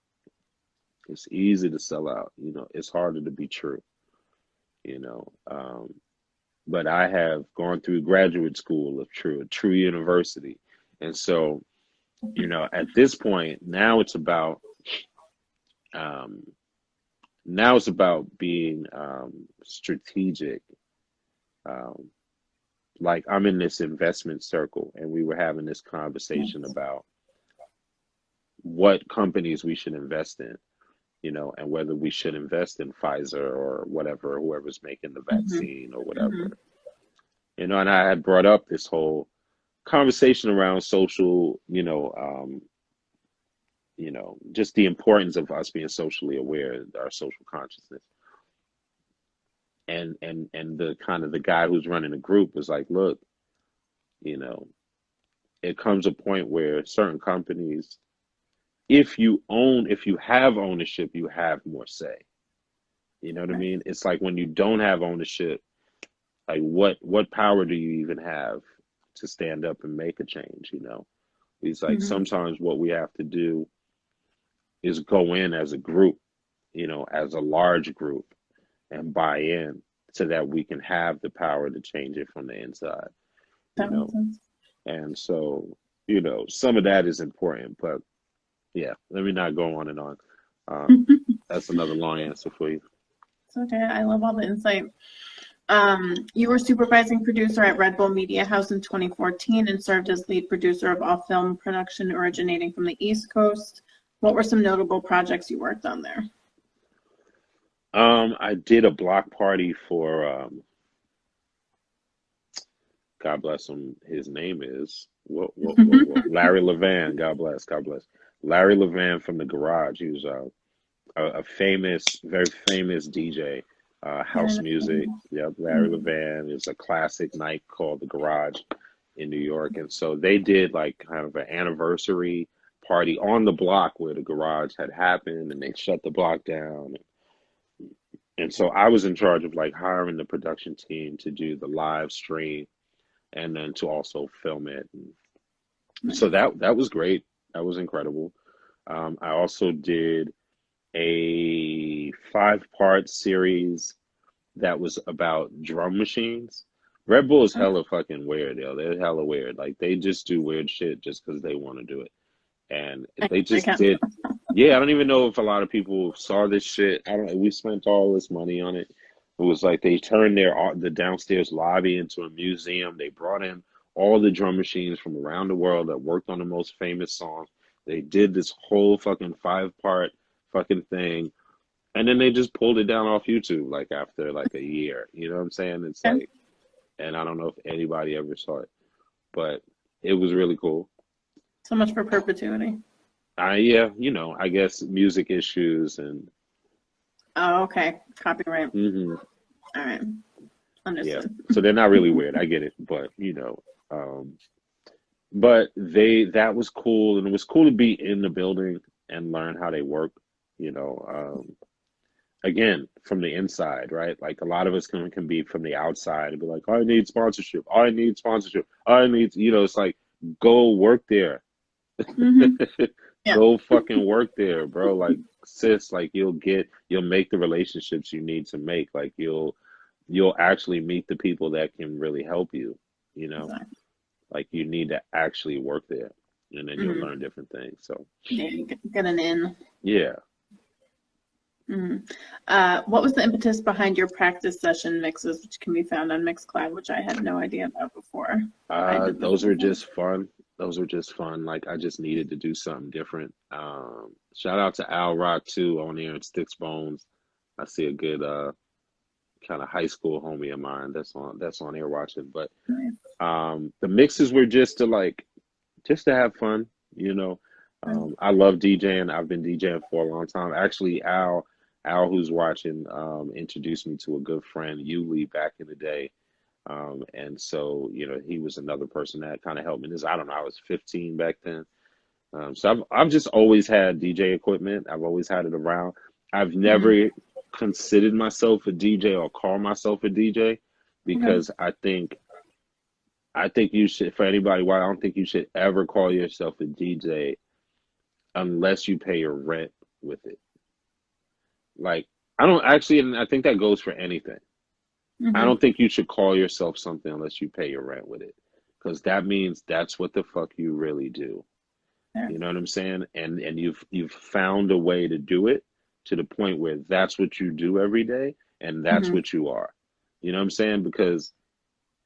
B: It's easy to sell out. You know, it's harder to be true. You know, but I have gone through graduate school of a true university, and so, you know, at this point um, now it's about being strategic. Um, like, I'm in this investment circle, and we were having this conversation about what companies we should invest in, you know, and whether we should invest in Pfizer or whatever, whoever's making the
A: Mhm.
B: vaccine or whatever.
A: Mhm.
B: You know, and I had brought up this whole conversation around social, just the importance of us being socially aware, our social consciousness. And the kind of the guy who's running the group was like, look, you know, it comes a point where certain companies, if you have ownership, you have more say. You know what I
A: Right.
B: mean? It's like when you don't have ownership, like what power do you even have to stand up and make a change, you know? It's like
A: Mhm.
B: sometimes what we have to do is go in as a group, you know, as a large group, and buy in so that we can have the power to change it from the inside, you
A: That makes
B: know?
A: sense.
B: And so, you know, some of that is important, but yeah, let me not go on and on. Um, that's another long answer for you.
A: It's okay. I love all the insight. You were supervising producer at Red Bull Media House in 2014 and served as lead producer of all film production originating from the East Coast. What were some notable projects you worked on there?
B: I did a block party for God bless him. His name is Larry Levan. God bless. God bless. Larry Levan from the Garage. He was a famous, very famous DJ,
A: Yeah, I
B: house
A: know.
B: music. Yep, Larry
A: Mhm.
B: Levan is a classic night called the Garage in New York, and so they did like kind of an anniversary party on the block where the Garage had happened, and they shut the block down. And so I was in charge of like hiring the production team to do the live stream and then to also film it. And so
A: Nice.
B: that was great. That was incredible. I also did a 5-part series that was about drum machines. Red Bull is hella fucking weird, yo. They're hella weird. Like, they just do weird shit just because they want to do it. And they
A: I
B: just
A: can.
B: did. Yeah, I don't even know if a lot of people saw this shit. I don't. We spent all this money on it. It was like they turned the downstairs lobby into a museum. They brought in all the drum machines from around the world that worked on the most famous songs. They did this whole fucking 5-part fucking thing, and then they just pulled it down off YouTube like after like a year. You know what I'm saying? It's
A: Okay.
B: like, and I don't know if anybody ever saw it, but it was really cool.
A: So much for perpetuity.
B: Yeah, you know, I guess music issues and
A: Oh, okay. Copyright.
B: hmm
A: All right.
B: yeah.
A: Understood.
B: So they're not really weird. I get it, but but that was cool, and it was cool to be in the building and learn how they work. You know, again, from the inside, right? Like a lot of us can be from the outside and be like, I need sponsorship. I need sponsorship. I need, it's like, go work there.
A: Hmm. Yeah.
B: Go fucking work there, bro. Like, sis, like you'll make the relationships you need to make. Like you'll actually meet the people that can really help you, you know?
A: Exactly.
B: Like you need to actually work there and then you'll
A: Hmm.
B: learn different things. So,
A: Yeah, you get an in.
B: yeah.
A: Hmm. What was the impetus behind your practice session mixes, which can be found on Mixcloud, which I had no idea about before I did this
B: Those were
A: before.
B: just fun. Those were just fun. Like I just needed to do something different. Shout out to Al Rock too on there in Sticks Bones. I see a good kind of high school homie of mine that's on air watching. But
A: Nice.
B: the mixes were just to have fun, you know. I love DJing. I've been DJing for a long time. Actually, Al, who's watching, introduced me to a good friend, Yuli, back in the day. And so, he was another person that kind of helped me. I don't know, I was 15 back then. So I've just always had DJ equipment. I've always had it around. I've
A: Hmm.
B: never considered myself a DJ or call myself a DJ
A: Okay.
B: because I think you should, for anybody, why I don't think you should ever call yourself a DJ unless you pay your rent with it. Like, I don't actually, and I think that goes for anything. I
A: Hmm.
B: don't think you should call yourself something unless you pay your rent with it, because that means that's what the fuck you really do.
A: There.
B: You know what I'm saying? And you've found a way to do it to the point where that's what you do every day, and that's
A: Hmm.
B: what you are. You know what I'm saying? Because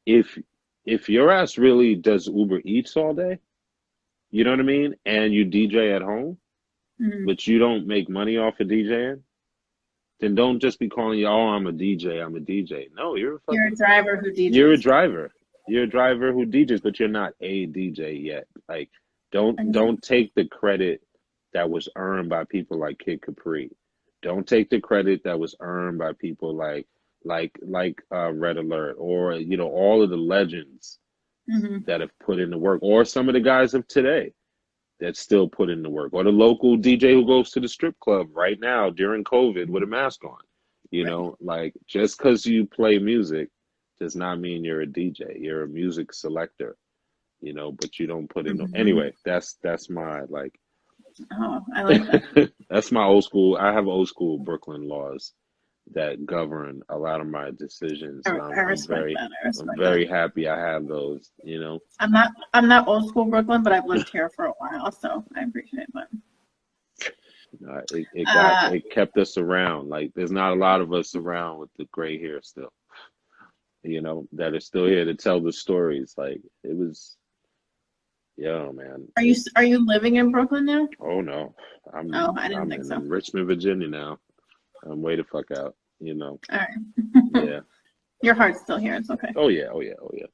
B: if if your ass really does Uber Eats all day, you know what I mean, and you DJ at home,
A: Hmm.
B: but you don't make money off of DJing, then don't just be calling you, oh, I'm a DJ, I'm a DJ. No,
A: You're a driver who
B: you're a
A: DJs.
B: driver. You're a driver who DJs, but you're not a DJ yet. Like, don't
A: Exactly.
B: take the credit that was earned by people like Kid Capri. Don't take the credit that was earned by people like Red Alert, or all of the legends
A: Hmm.
B: that have put in the work, or some of the guys of today that still put in the work, or the local DJ who goes to the strip club right now during COVID with a mask on.
A: Right.
B: Like, just because you play music does not mean you're a DJ. You're a music selector, but you don't put in no.
A: Hmm.
B: Anyway, that's my like
A: Oh, I like that.
B: that's my old school. I have old school Brooklyn laws that govern a lot of my decisions, and
A: I respect that. I
B: I'm
A: respect that.
B: very happy I have those.
A: I'm not old school Brooklyn, but I've lived here for a while, so I appreciate that. Uh,
B: It kept us around. Like, there's not a lot of us around with the gray hair still, that are still here to tell the stories. Like, it was, yo, man.
A: are you living in Brooklyn now?
B: Oh no,
A: Oh, I didn't
B: I'm
A: think so.
B: in Richmond, Virginia now. I'm way the fuck out.
A: All right.
B: Yeah.
A: Your heart's still here. It's okay.
B: Oh yeah. Oh yeah. Oh yeah.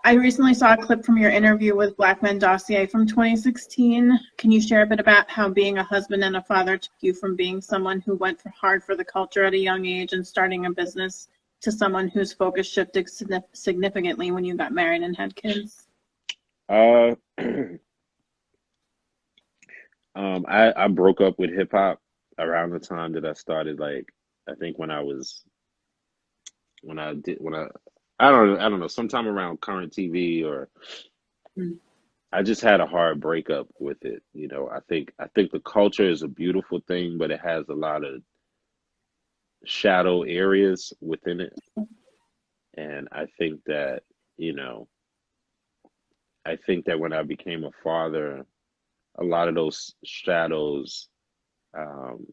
A: I recently saw a clip from your interview with Black Men Dossier from 2016. Can you share a bit about how being a husband and a father took you from being someone who went hard for the culture at a young age and starting a business to someone whose focus shifted significantly when you got married and had kids?
B: Uh, I broke up with hip hop around the time that I started. Like, I think when I don't know, sometime around current TV, or
A: Mm.
B: I just had a hard breakup with it. I think the culture is a beautiful thing, but it has a lot of shadow areas within it. And you know, I think that when I became a father, a lot of those shadows um,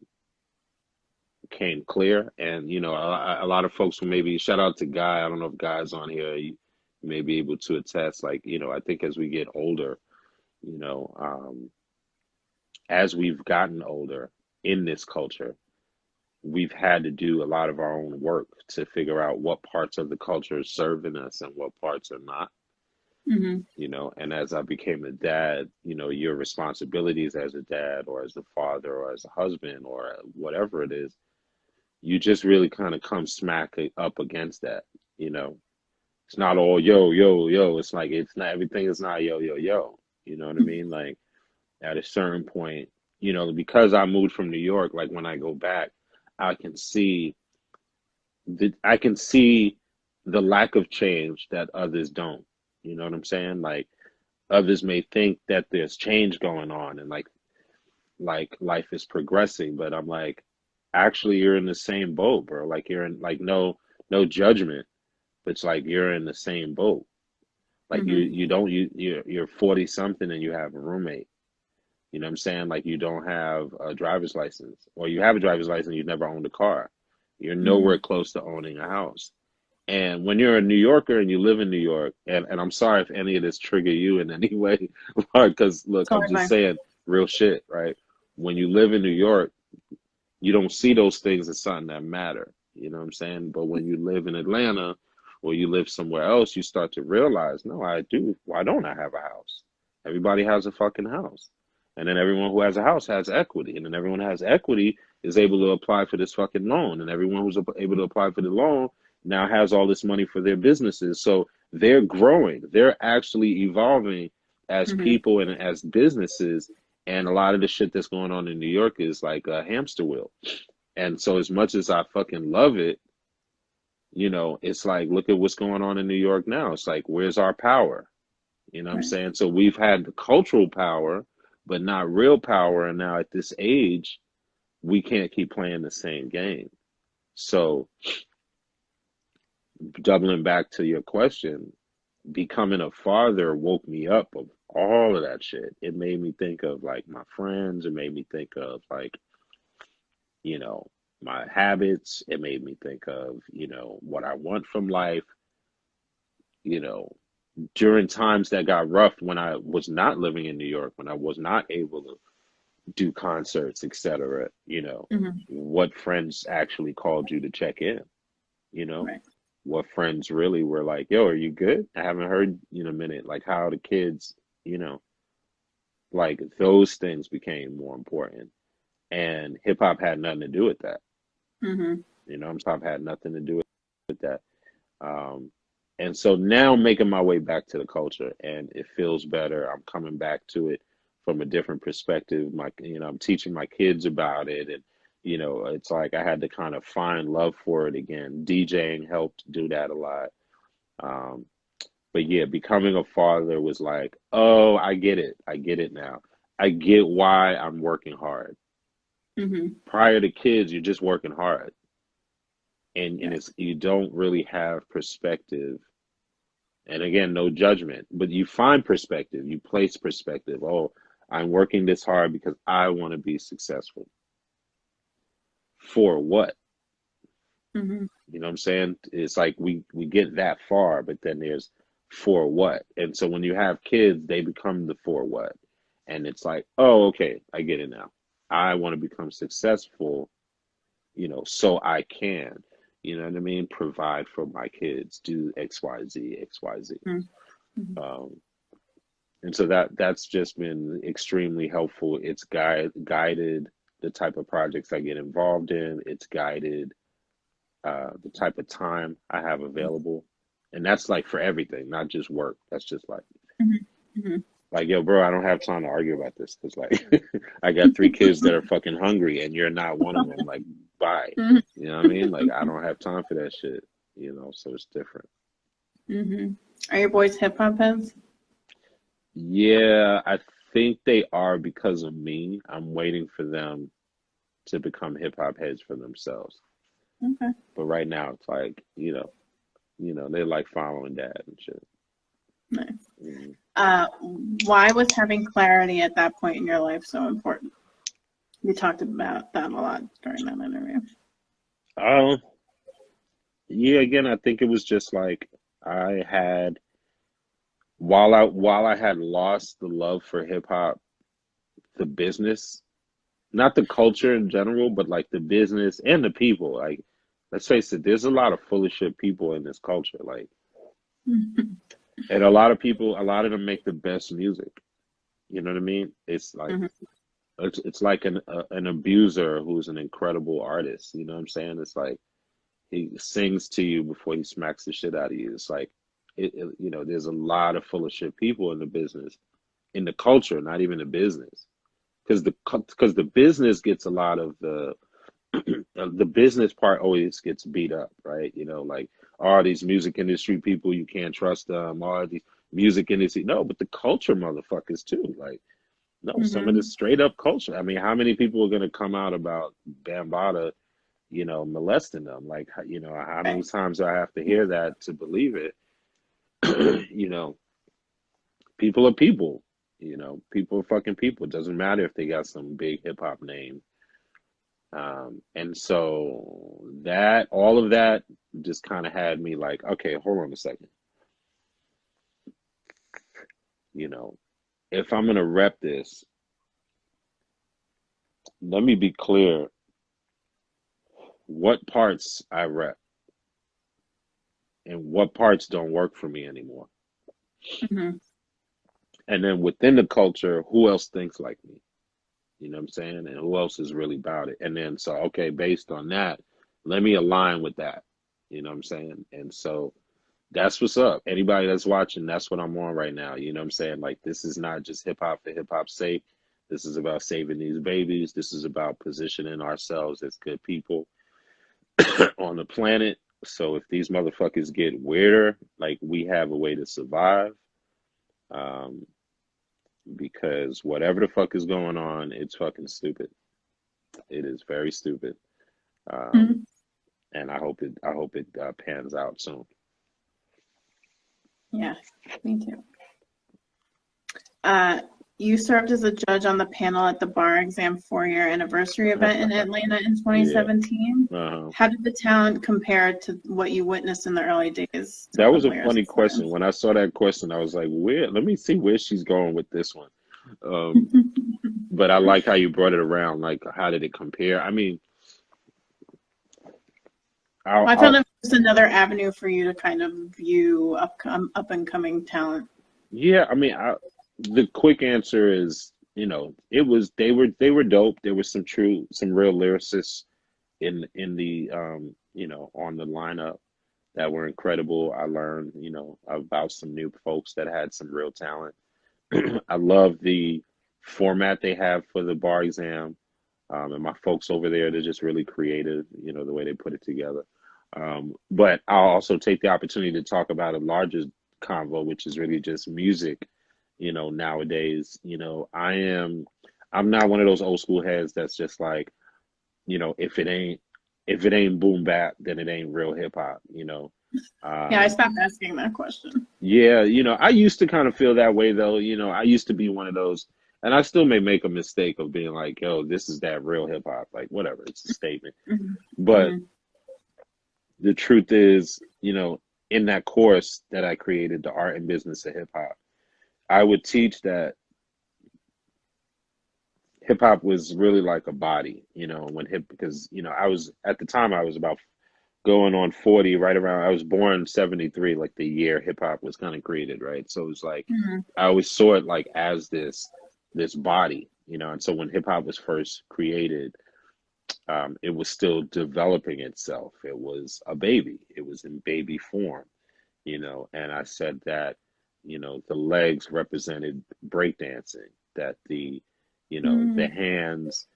B: came clear. And, a lot of folks who maybe, shout out to Guy, I don't know if Guy's on here, you may be able to attest, like, I think as we get older, you know, um, as we've gotten older in this culture, we've had to do a lot of our own work to figure out what parts of the culture are serving us and what parts are not.
A: Hmm.
B: And as I became a dad, your responsibilities as a dad or as a father or as a husband or whatever it is, you just really kind of come smack up against that. you know it's not all yo yo yo. It's like, it's not everything is not yo yo yo. You know what I mean? Like, at a certain point, because I moved from New York, like when I go back, I can see I can see the lack of change that others don't. You know what I'm saying? Like others may think that there's change going on and like life is progressing, but I'm like, actually you're in the same boat, bro. Like you're in like no judgment, but it's like you're in the same boat. Like
A: Mm-hmm.
B: you don't you're 40 something and you have a roommate. You know what I'm saying? Like you don't have a driver's license, or you have a driver's license, you've never owned a car. You're
A: Mm-hmm.
B: nowhere close to owning a house. And when you're a New Yorker and you live in New York, and I'm sorry if any of this trigger you in any way, because look, I'm
A: Totally
B: just
A: fine.
B: saying real shit, right? When you live in New York, you don't see those things as something that matter. You know what I'm saying? But when you live in Atlanta or you live somewhere else, you start to realize, no, I do. Why don't I have a house? Everybody has a fucking house. And then everyone who has a house has equity. And then everyone who has equity is able to apply for this fucking loan. And everyone who's able to apply for the loan now has all this money for their businesses. So they're growing. They're actually evolving as
A: Mm-hmm.
B: people and as businesses. And a lot of the shit that's going on in New York is like a hamster wheel. And so as much as I fucking love it, it's like, look at what's going on in New York now. It's like, where's our power? You know what I'm
A: Right.
B: saying? So we've had the cultural power, but not real power. And now at this age, we can't keep playing the same game. So doubling back to your question, becoming a father woke me up of all of that shit. It made me think of like my friends. It made me think of like, you know, my habits. It made me think of, what I want from life, you know, during times that got rough when I was not living in New York, when I was not able to do concerts, etc.,
A: Mm-hmm.
B: what friends actually called you to check in, you know,
A: Right.
B: what friends really were like, yo, are you good? I haven't heard you in a minute. Like, how are the kids, you know, like those things became more important. And hip hop had nothing to do with that.
A: Mm-hmm.
B: Hip hop had nothing to do with that. Um, and so now I'm making my way back to the culture and it feels better. I'm coming back to it from a different perspective. I'm teaching my kids about it. And, it's like I had to kind of find love for it again. DJing helped do that a lot. Um, but yeah, becoming a father was like, oh, I get it. I get it now. I get why I'm working hard.
A: Mm-hmm.
B: Prior to kids, you're just working hard. And
A: Right.
B: it's you don't really have perspective. And again, no judgment, but you find perspective, you place perspective. Oh, I'm working this hard because I want to be successful. For what?
A: Mm-hmm.
B: You know what I'm saying? It's like we get that far, but then there's for what? And so when you have kids, they become the for what. And it's like, oh, okay, I get it now. I want to become successful, so I can, you know what I mean, provide for my kids, do X, Y, Z, X, Y, Z.
A: Mm-hmm.
B: Um, And so that's just been extremely helpful. It's guided the type of projects I get involved in. It's guided the type of time I have available, and that's like for everything, not just work. That's just
A: Mm-hmm.
B: like yo, bro, I don't have time to argue about this because like I got three kids that are fucking hungry, and you're not one of them. Like, bye.
A: Mm-hmm.
B: You know what I mean? Like I don't have time for that shit. So it's different.
A: Mm-hmm. Are your boys hip hop heads?
B: Yeah, I think they are because of me. I'm waiting for them to become hip hop heads for themselves.
A: Okay.
B: But right now it's like, they like following dad and shit.
A: Nice.
B: Mhm.
A: Uh, why was having clarity at that point in your life so important? You talked about that a lot during that interview.
B: Um, yeah, again, I think it was just like I had while I had lost the love for hip hop, the business, not the culture in general, but like the business and the people. Like, let's face it, there's a lot of full of shit people in this culture. Like,
A: Mm-hmm.
B: and a lot of them make the best music. You know what I mean? It's like an abuser who's an incredible artist. You know what I'm saying? It's like he sings to you before he smacks the shit out of you. It's like there's a lot of full of shit people in the business, in the culture, not even the business, because the business gets a lot of the the business part always gets beat up, right? Like all these music industry people, you can't trust them. All these music industry, no, but the culture motherfuckers too. Like, no, some of the
A: Mm-hmm.
B: straight up culture. I mean, how many people are gonna come out about Bambaataa, molesting them? Like, how many
A: Right.
B: times do I have to hear that to believe it? you know, People are people. People are fucking people. It doesn't matter if they got some big hip hop name. And so that all of that just kind of had me like, okay, hold on a second. You know, if I'm gonna rep this, let me be clear what parts I rep and what parts don't work for me anymore.
A: Mm-hmm.
B: And then within the culture, who else thinks like me? You know what I'm saying? And who else is really about it? And then so, okay, based on that, let me align with that. You know what I'm saying? And so that's what's up. Anybody that's watching, that's what I'm on right now. You know what I'm saying? Like, this is not just hip hop for hip hop's sake. This is about saving these babies. This is about positioning ourselves as good people on the planet. So if these motherfuckers get weirder, like, we have a way to survive. Um, because whatever the fuck is going on, it's fucking stupid. It is very stupid. Um,
A: Mm-hmm.
B: and I hope it pans out soon.
A: Yeah, me too. Uh, you served as a judge on the panel at the bar exam 4-year anniversary event in Atlanta in
B: Yeah.
A: 2017.
B: Uh-huh.
A: How did the talent compare to what you witnessed in the early days
B: That
A: of
B: was a funny
A: Lyricist
B: question. When I saw that question, I was like, "Where? Let me see where she's going with this one." Um,
A: Lounge?
B: but I like how you brought it around. Like, how did it compare? I mean, I'll,
A: I found
B: I'll
A: it was another avenue for you to kind of view up and coming talent.
B: yeah. I mean, the quick answer is, it was they were dope. There was some real lyricists in the on the lineup that were incredible. I learned, about some new folks that had some real talent. I love the format they have for the bar exam. And my folks over there, they're just really creative, the way they put it together. But I'll also take the opportunity to talk about a larger convo, which is really just music, nowadays. I'm not one of those old school heads that's just like, if it ain't boom bap, then it ain't real hip hop.
A: Yeah, I
B: Um,
A: stopped asking that question.
B: yeah, I used to kind of feel that way though. I used to be one of those, and I still may make a mistake of being like, yo, this is that real hip hop. Like, whatever, it's a statement. But
A: Mm-hmm.
B: the truth is, in that course that I created, the art and business of hip hop, I would teach that hip hop was really like a body, because, I was at the time I was about going on 40, right around. I was born 73, like the year hip hop was kind of created, right? So it was like
A: Mm-hmm.
B: I always saw it like as this body, and so when hip hop was first created, it was still developing itself. It was a baby. It was in baby form, and I said that, the legs represented breakdancing, that the hands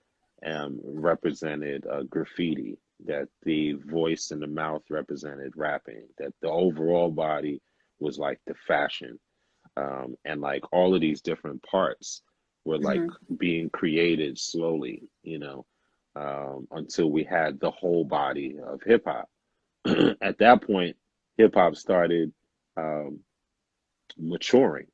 B: represented graffiti, that the voice and the mouth represented rapping, that the overall body was like the fashion, and like all of these different parts were like
A: Mm-hmm.
B: being created slowly, until we had the whole body of hip hop. At that point, hip hop started um, maturing,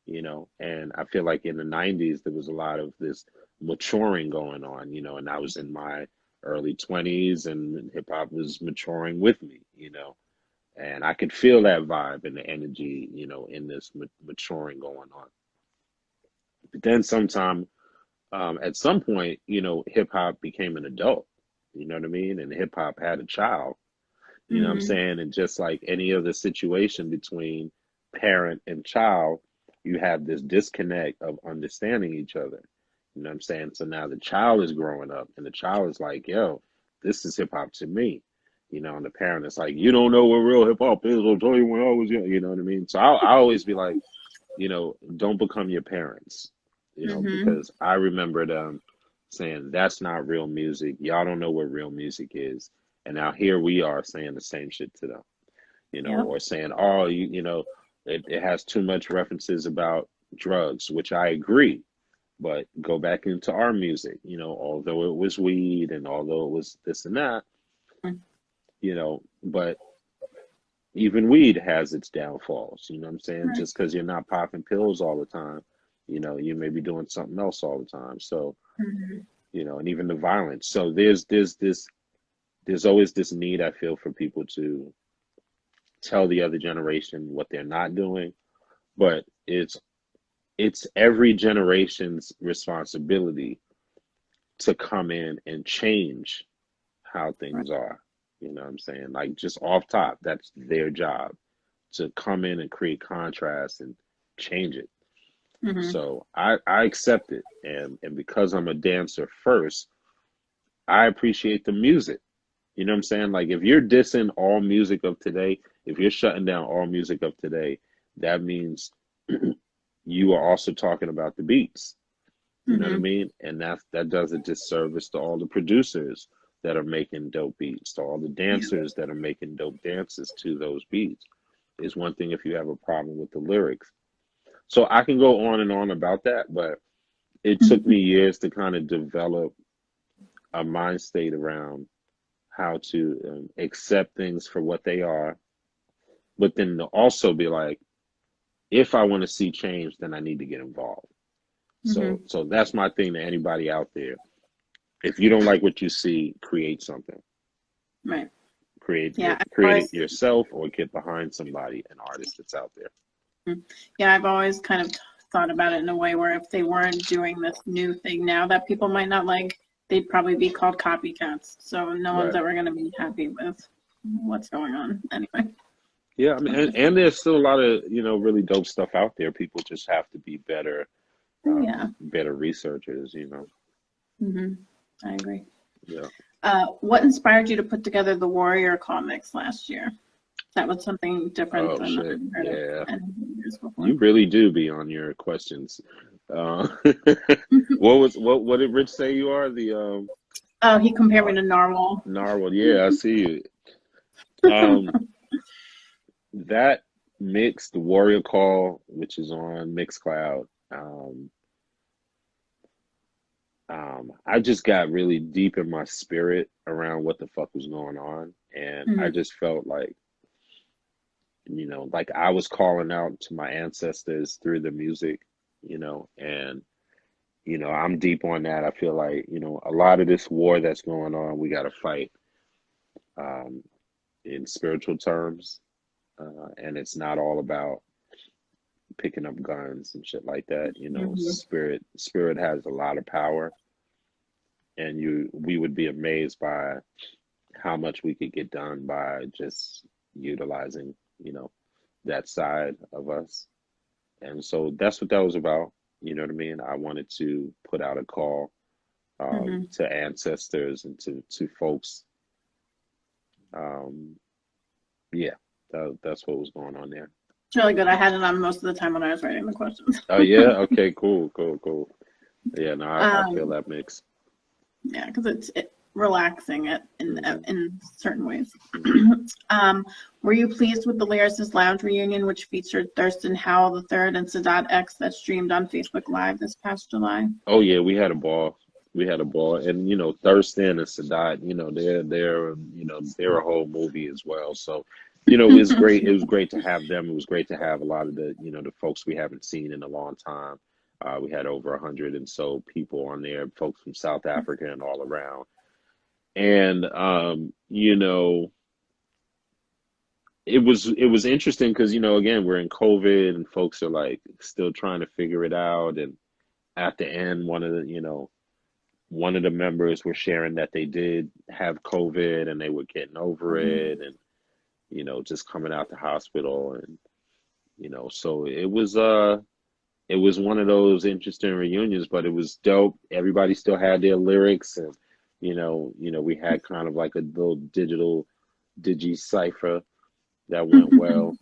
B: and I feel like in the 90s, there was a lot of this maturing going on, and I was in my early 20s and hip hop was maturing with me, and I could feel that vibe and the energy, in this maturing going on. But then at some point, hip hop became an adult, you know what I mean? And hip hop had a child, you know what I'm
A: Mm-hmm.
B: saying? And just like any other situation between parent and child, you have this disconnect of understanding each other. You know what I'm saying? So now the child is growing up and the child is like, yo, this is hip hop to me. And the parent is like, you don't know what real hip hop is. I'll tell you when I was young. You know what I mean? So I always be like, don't become your parents,
A: Mm-hmm.
B: because I remembered saying that's not real music. Y'all don't know what real music is. And now here we are saying the same shit to them,
A: Yep.
B: or saying, oh, it has too much references about drugs, which I agree. But go back into our music, although it was weed and although it was this and that, but even weed has its downfalls, you know what I'm saying?
A: Right.
B: Just because you're not popping pills all the time, you may be doing something else all the time. So, and even the violence. So there's always this need, I feel, for people to tell the other generation what they're not doing, but it's every generation's responsibility to come in and change how things are. You know what I'm saying? Like, just off top, that's their job, to come in and create contrast and change it. So I accept it. And because I'm a dancer first, I appreciate the music. You know what I'm saying? Like, if you're dissing all music of today, if you're shutting down all music of today, that means you are also talking about the beats. You know what I mean? And that does a disservice to all the producers that are making dope beats, to all the dancers that are making dope dances to those beats. It's one thing if you have a problem with the lyrics. So I can go on and on about that, but it took me years to kind of develop a mind state around how to accept things for what they are, but then to also be like, if I want to see change, then I need to get involved. So that's my thing to anybody out there. If you don't like what you see, create something.
A: Right.
B: Create it yourself, or get behind somebody, an artist that's out there.
A: Yeah, I've always kind of thought about it in a way where if they weren't doing this new thing now that people might not like, they'd probably be called copycats. So no one's ever going to be happy with what's going on anyway.
B: Yeah, I mean, and there's still a lot of, really dope stuff out there. People just have to be better, better researchers,
A: I agree.
B: Yeah.
A: What inspired you to put together the Warrior comics last year? That was something different than
B: shit.
A: I've heard of years before.
B: You really do be on your questions. What did Rich say you are? The
A: he compared me to Narwhal.
B: Narwhal, yeah, I see you. That mixed Warrior Call, which is on Mixcloud, I just got really deep in my spirit around what the fuck was going on, and I just felt like, like I was calling out to my ancestors through the music, and I'm deep on that. I feel like, a lot of this war that's going on, we got to fight in spiritual terms, and it's not all about picking up guns and shit like that. Spirit has a lot of power, and we would be amazed by how much we could get done by just utilizing, that side of us. And so that's what that was about. You know what I mean? I wanted to put out a call to ancestors and to folks. That's what was going on there.
A: It's really good. I had it on most of the time when I was writing the questions.
B: Oh yeah, okay, cool. Yeah, no, I feel that mix.
A: Yeah, because it's relaxing in certain ways. Were you pleased with the Lyricist Lounge reunion, which featured Thurston Howell III and Sadat X, that streamed on Facebook Live this past July?
B: Oh yeah, we had a ball. And Thurston and Sadat, they're a whole movie as well. So, it was great. It was great to have them. It was great to have a lot of the the folks we haven't seen in a long time. We had over 100 and so people on there, folks from South Africa and all around. And it was interesting because again, we're in COVID and folks are like still trying to figure it out. And at the end, one of the members were sharing that they did have COVID and they were getting over it, and just coming out the hospital, and so it was one of those interesting reunions, but it was dope. Everybody still had their lyrics, and we had kind of like a little digital digi cipher that went well.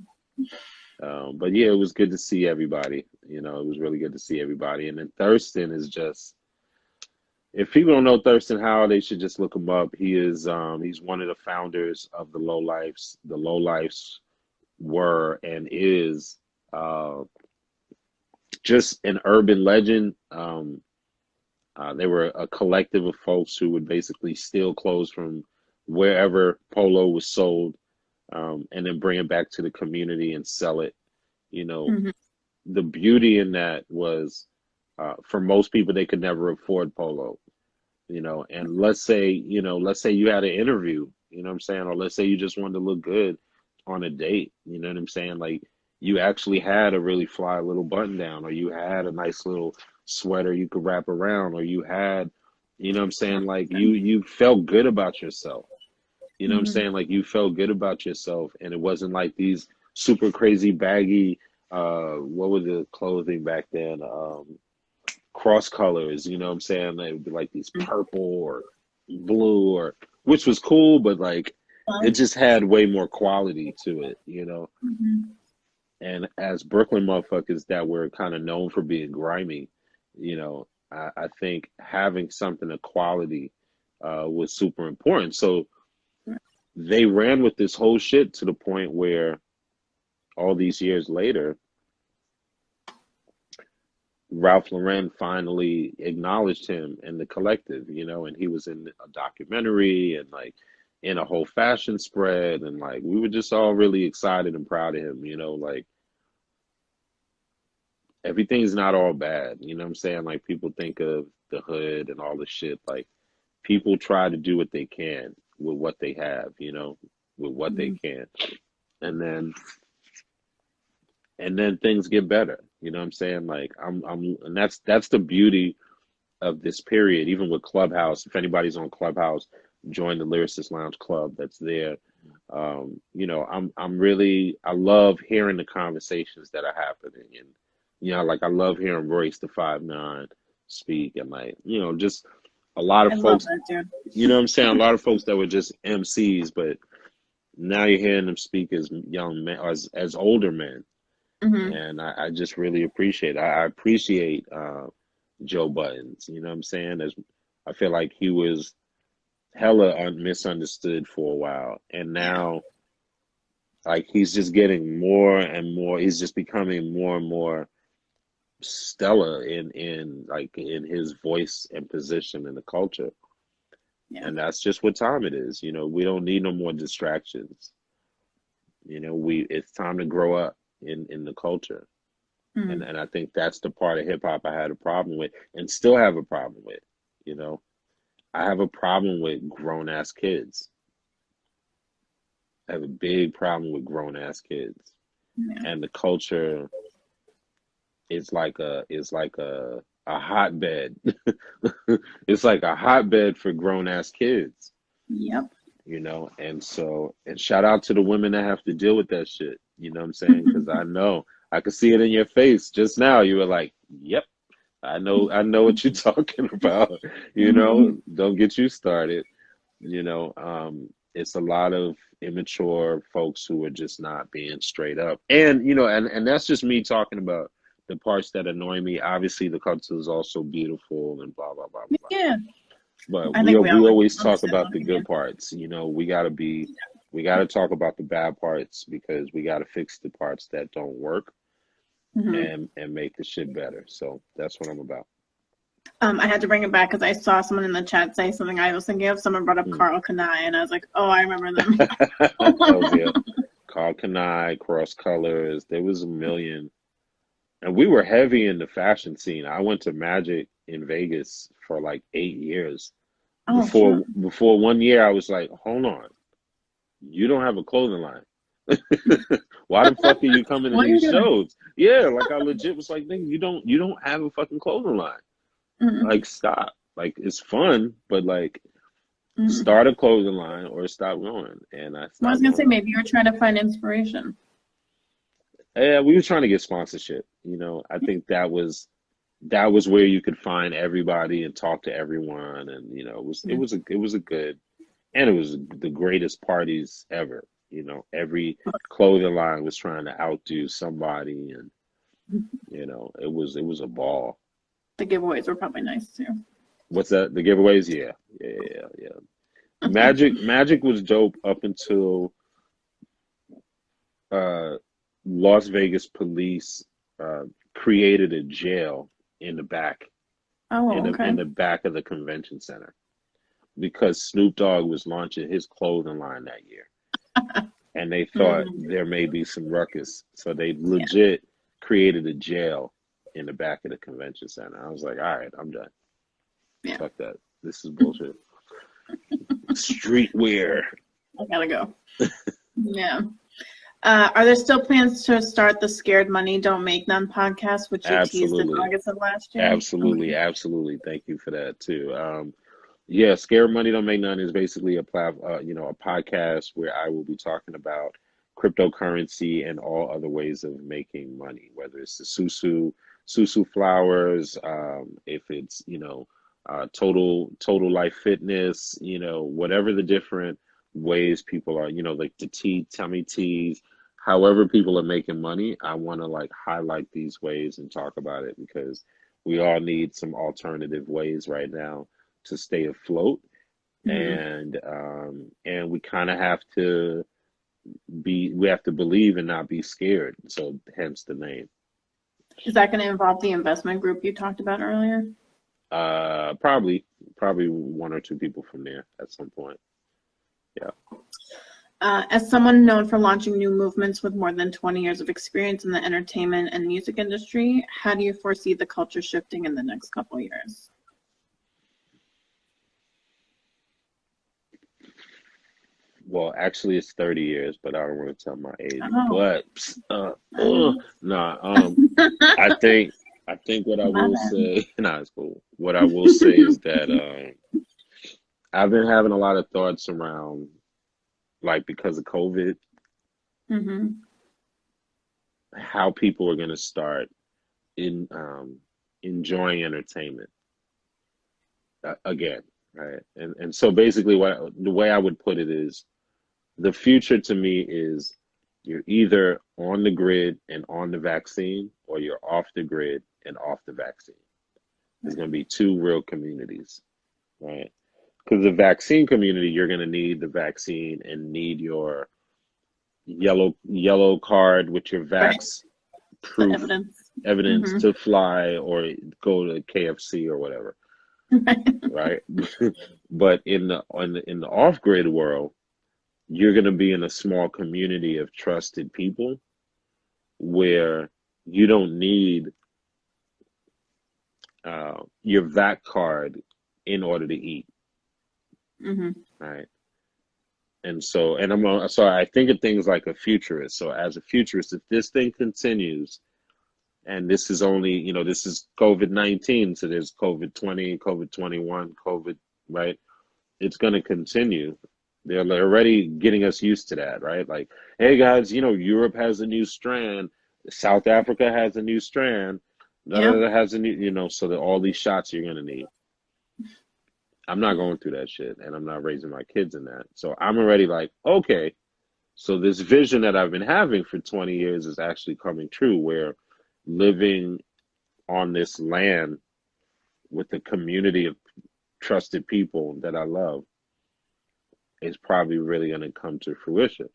B: But yeah, it was good to see everybody. It was really good to see everybody. And then Thurston is just if people don't know Thurston Howell, they should just look him up. He's one of the founders of the Low Lifes. The Low Lifes were and is just an urban legend. They were a collective of folks who would basically steal clothes from wherever polo was sold, and then bring it back to the community and sell it. You know,
A: Hmm.
B: the beauty in that was, for most people, they could never afford polo. You know, and let's say you had an interview, you know what I'm saying, or let's say you just wanted to look good on a date, you know what I'm saying, like you actually had a really fly little button down, or you had a nice little sweater you could wrap around, or you had, you know what I'm saying, like you felt good about yourself, you know what I'm
A: Hmm.
B: saying, like you felt good about yourself, and it wasn't like these super crazy baggy, what was the clothing back then, cross colors, you know what I'm saying? They would be like these purple or blue, or which was cool, but like it just had way more quality to it, you know.
A: Hmm.
B: And as Brooklyn motherfuckers that were kind of known for being grimy, you know, I think having something of quality was super important. So they ran with this whole shit to the point where all these years later, Ralph Lauren finally acknowledged him in the collective, you know, and he was in a documentary and like in a whole fashion spread, and like we were just all really excited and proud of him, you know, like everything's not all bad, you know what I'm saying? Like people think of the hood and all the shit, like people try to do what they can with what they have, you know, with what they
A: Hmm.
B: can. And then things get better, you know what I'm saying? Like I'm and that's the beauty of this period, even with Clubhouse. If anybody's on Clubhouse, join the Lyricist Lounge Club that's there. You know, I'm really, I love hearing the conversations that are happening, and you know, like I love hearing Royce the 5'9" speak, and like, you know, just a lot
A: I
B: of
A: love
B: folks,
A: that too.
B: you know what I'm saying, a lot of folks that were just MCs, but now you're hearing them speak as young men, or as older men,
A: Hmm.
B: and I just really appreciate it. I appreciate Joe Buttons. You know what I'm saying? As I feel like he was hella misunderstood for a while, and
A: Yeah.
B: now like he's just getting more and more. He's just becoming more and more stellar in like in his voice and position in the culture.
A: Yeah.
B: And that's just what time it is. You know, we don't need no more distractions. You know, we it's time to grow up in the culture.
A: Hmm.
B: And I think that's the part of hip hop I had a problem with and still have a problem with, you know. I have a problem with grown ass kids. I have a big problem with grown ass kids.
A: Yeah.
B: And the culture is like a hotbed. It's like a hotbed for grown ass kids,
A: Yep.
B: you know. And so, and shout out to the women that have to deal with that shit, you know what I'm saying? Because I know I could see it in your face just now. You were like, "Yep, I know what you're talking about." You know, don't get you started. You know, it's a lot of immature folks who are just not being straight up. And, you know, and that's just me talking about the parts that annoy me. Obviously, the culture is also beautiful and blah, blah, blah, blah.
A: Yeah.
B: But
A: I think we all
B: we always talk
A: understand
B: about
A: what
B: the
A: you
B: good
A: mean.
B: parts. You know, we got to talk about the bad parts because we got to fix the parts that don't work
A: Hmm.
B: and make the shit better. So that's what I'm about.
A: I had to bring it back because I saw someone in the chat say something I was thinking of. Someone brought up
B: Mm.
A: Carl Kanai, and I was like, oh, I remember them.
B: Hells yeah. Carl Kanai, Cross Colors. There was a million. And we were heavy in the fashion scene. I went to Magic in Vegas for like 8 years.
A: Oh, shoot.
B: Before one year I was like, hold on, you don't have a clothing line. Why the fuck are you coming to
A: What are you
B: these
A: doing?
B: shows? Yeah, like I legit was like, nigga, you don't have a fucking clothing line.
A: Mm-hmm.
B: Like stop. Like it's fun, but like
A: Mm-hmm.
B: start a clothing line or stop going. And I
A: Well, I was
B: stopped
A: gonna say
B: going.
A: maybe you were trying to find inspiration.
B: Yeah, we were trying to get sponsorship. You know, I think that was where you could find everybody and talk to everyone, and you know, it was a good, and it was the greatest parties ever. You know, every clothing line was trying to outdo somebody, and you know, it was a ball.
A: The giveaways were probably nice too.
B: What's that? The giveaways? Yeah. Magic was dope up until uh, Las Vegas police uh, created a jail in the back
A: Oh, okay.
B: in the back of the convention center because Snoop Dogg was launching his clothing line that year, and they thought
A: Mm,
B: there may be some ruckus, so they
A: yeah,
B: legit created a jail in the back of the convention center. I was like, all right, I'm done.
A: yeah.
B: Fuck that. This is bullshit. Streetwear.
A: I gotta go. Yeah. Are there still plans to start the Scared Money Don't Make None podcast, which you teased in
B: Absolutely.
A: August of last year?
B: Absolutely.
A: Okay.
B: Absolutely. Thank you for that too. Yeah, Scare Money Don't Make None is basically a podcast where I will be talking about cryptocurrency and all other ways of making money, whether it's the susu flowers, if it's, total life fitness, whatever the different ways people are, like the tummy teas, however people are making money, I want to like highlight these ways and talk about it because we all need some alternative ways right now to stay afloat,
A: Hmm.
B: and we kind of have to we have to believe and not be scared, so hence the name.
A: Is that going to involve the investment group you talked about earlier?
B: Probably one or two people from there at some point. Yeah.
A: As someone known for launching new movements with more than 20 years of experience in the entertainment and music industry, how do you foresee the culture shifting in the next couple of years?
B: Well, actually, it's 30 years, but I don't want to tell my age.
A: Oh,
B: But
A: oh.
B: nah. I think what I
A: My
B: will
A: bad.
B: say, nah, it's cool. What I will say is that I've been having a lot of thoughts around, like, because of COVID,
A: Hmm.
B: how people are going to start in enjoying entertainment again, right? And so basically, the way I would put it is, the future to me is you're either on the grid and on the vaccine, or you're off the grid and off the vaccine. There's going to be two real communities, right? Because the vaccine community, you're going to need the vaccine and need your yellow card with your
A: Right.
B: vax
A: The
B: proof
A: evidence.
B: evidence
A: Hmm.
B: to fly or go to KFC or whatever, right? But in the off grid world, you're going to be in a small community of trusted people where you don't need your VAC card in order to eat,
A: Hmm.
B: right? So I think of things like a futurist. So as a futurist, if this thing continues, and this is only, this is COVID-19, so there's COVID-20, COVID-21, COVID, right? It's going to continue. They're already getting us used to that, right? Like, hey guys, Europe has a new strand, South Africa has a new strand, da da
A: Yep.
B: da has a new, so that all these shots you're going to need. I'm not going through that shit, and I'm not raising my kids in that. So I'm already like, okay, so this vision that I've been having for 20 years is actually coming true, where living on this land with a community of trusted people that I love is probably really going to come to fruition.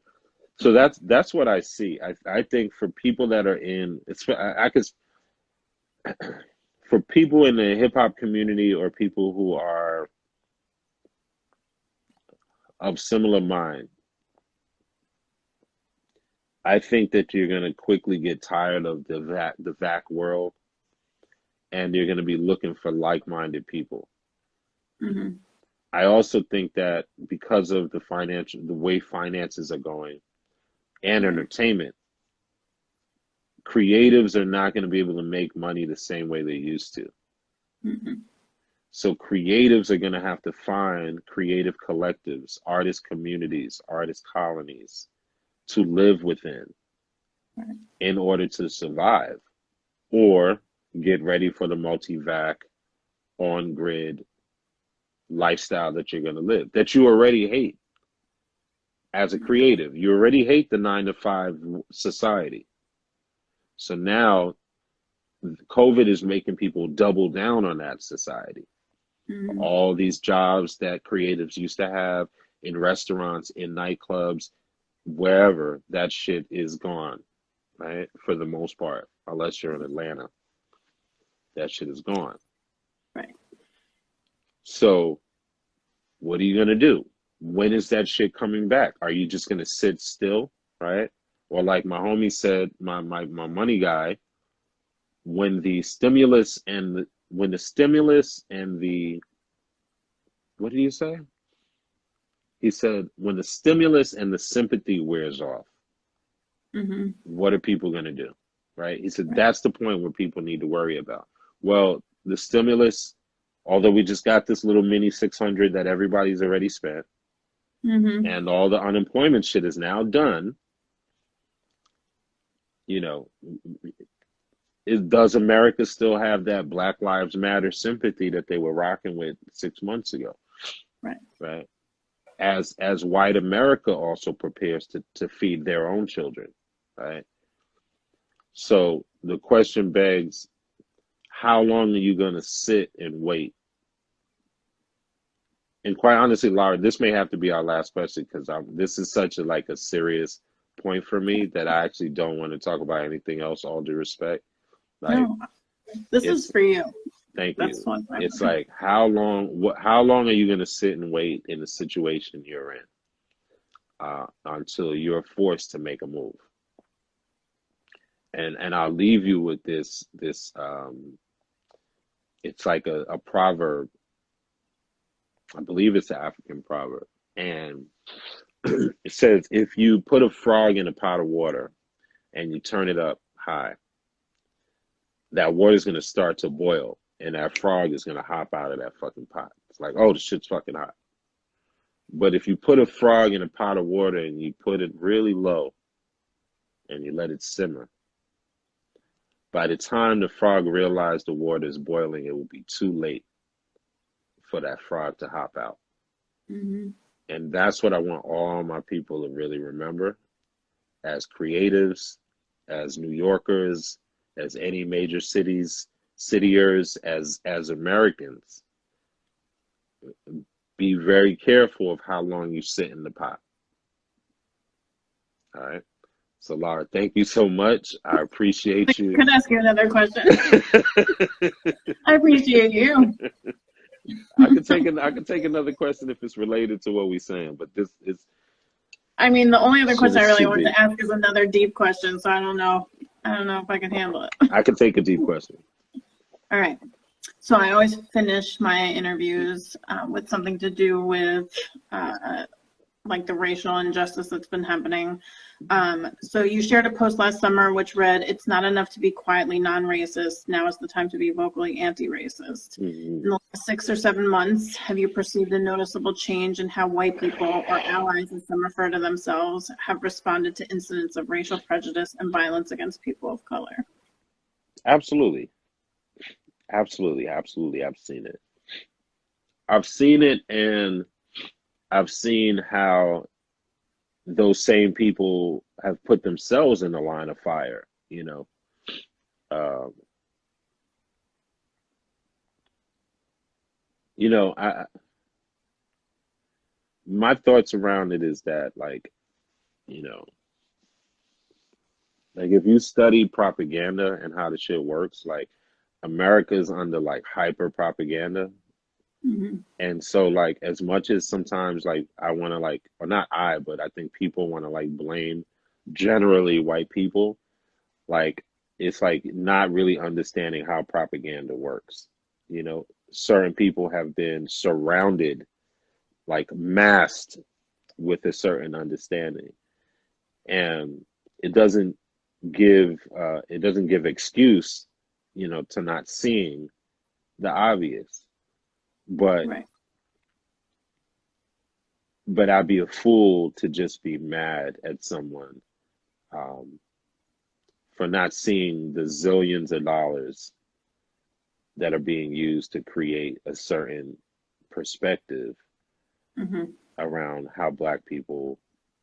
B: So that's what I see. I think for people that are in, I could, for people in the hip hop community or people who are of similar mind, I think that you're going to quickly get tired of the vac world, and you're going to be looking for like-minded people.
A: Hmm.
B: I also think that because of the way finances are going and
A: Right.
B: entertainment, creatives are not going to be able to make money the same way they used to.
A: Hmm.
B: So creatives are going to have to find creative collectives, artist communities, artist colonies to live within
A: Right.
B: in order to survive, or get ready for the multi-vac on grid lifestyle that you're going to live, that you already hate as a creative. You already hate the 9 to 5 society. So now COVID is making people double down on that society.
A: Mm-hmm.
B: All these jobs that creatives used to have in restaurants, in nightclubs, wherever, that shit is gone, right? For the most part, unless you're in Atlanta, that shit is gone.
A: Right.
B: So what are you gonna do? When is that shit coming back? Are you just gonna sit still, right? Or like my homie said, my money guy, when the stimulus and the what did you say? He said when the stimulus and the sympathy wears off,
A: Mm-hmm.
B: what are people gonna do? Right? He said
A: Right.
B: that's the point where people need to worry about. Well, the stimulus, although we just got this little mini 600 that everybody's already spent,
A: Mm-hmm.
B: and all the unemployment shit is now done, you know, does America still have that Black Lives Matter sympathy that they were rocking with 6 months ago?
A: Right.
B: Right. As white America also prepares to feed their own children, right? So the question begs, how long are you going to sit and wait? And quite honestly, Laura, this may have to be our last question because this is such a serious point for me that I actually don't want to talk about anything else. All due respect, like
A: No, this is
B: it's
A: for you.
B: thank
A: That's
B: you.
A: one thing.
B: It's like how long are you going to sit and wait in the situation you're in until you're forced to make a move? And I'll leave you with this it's like a proverb. I believe it's an African proverb, and it says if you put a frog in a pot of water and you turn it up high, that water is going to start to boil, and that frog is going to hop out of that fucking pot. It's like, oh, the shit's fucking hot. But if you put a frog in a pot of water and you put it really low and you let it simmer, by the time the frog realizes the water is boiling, it will be too late for that frog to hop out.
A: Mm-hmm.
B: And that's what I want all my people to really remember as creatives, as New Yorkers, as any major cityers, as Americans. Be very careful of how long you sit in the pot. All right. So Laura, thank you so much. I appreciate you.
A: Could I ask you another question? I appreciate you.
B: I could take another question if it's related to what we're saying, but this is.
A: I mean, the only other
B: shit
A: question I
B: is
A: really
B: too
A: want
B: deep.
A: to ask is another deep question, so I don't know. I don't know if I can handle it.
B: I could take a deep question.
A: All right. So I always finish my interviews with something to do with like the racial injustice that's been happening. So you shared a post last summer which read, "It's not enough to be quietly non-racist. Now is the time to be vocally anti-racist."
B: Mm-hmm.
A: In the last 6 or 7 months, have you perceived a noticeable change in how white people, or allies as some refer to themselves, have responded to incidents of racial prejudice and violence against people of color?
B: Absolutely. Absolutely. Absolutely. I've seen it. I've seen it, and I've seen how those same people have put themselves in the line of fire, you know. Um, I my thoughts around it is that you know, like if you study propaganda and how the shit works, like America is under hyper propaganda.
A: Mm-hmm.
B: And so as much as sometimes I want to or not I, but I think people want to blame generally white people, like it's not really understanding how propaganda works. You know, certain people have been surrounded, masked with a certain understanding. And it doesn't give excuse, to not seeing the obvious. But
A: Right.
B: I'd be a fool to just be mad at someone for not seeing the zillions of dollars that are being used to create a certain perspective
A: Mm-hmm.
B: around how Black people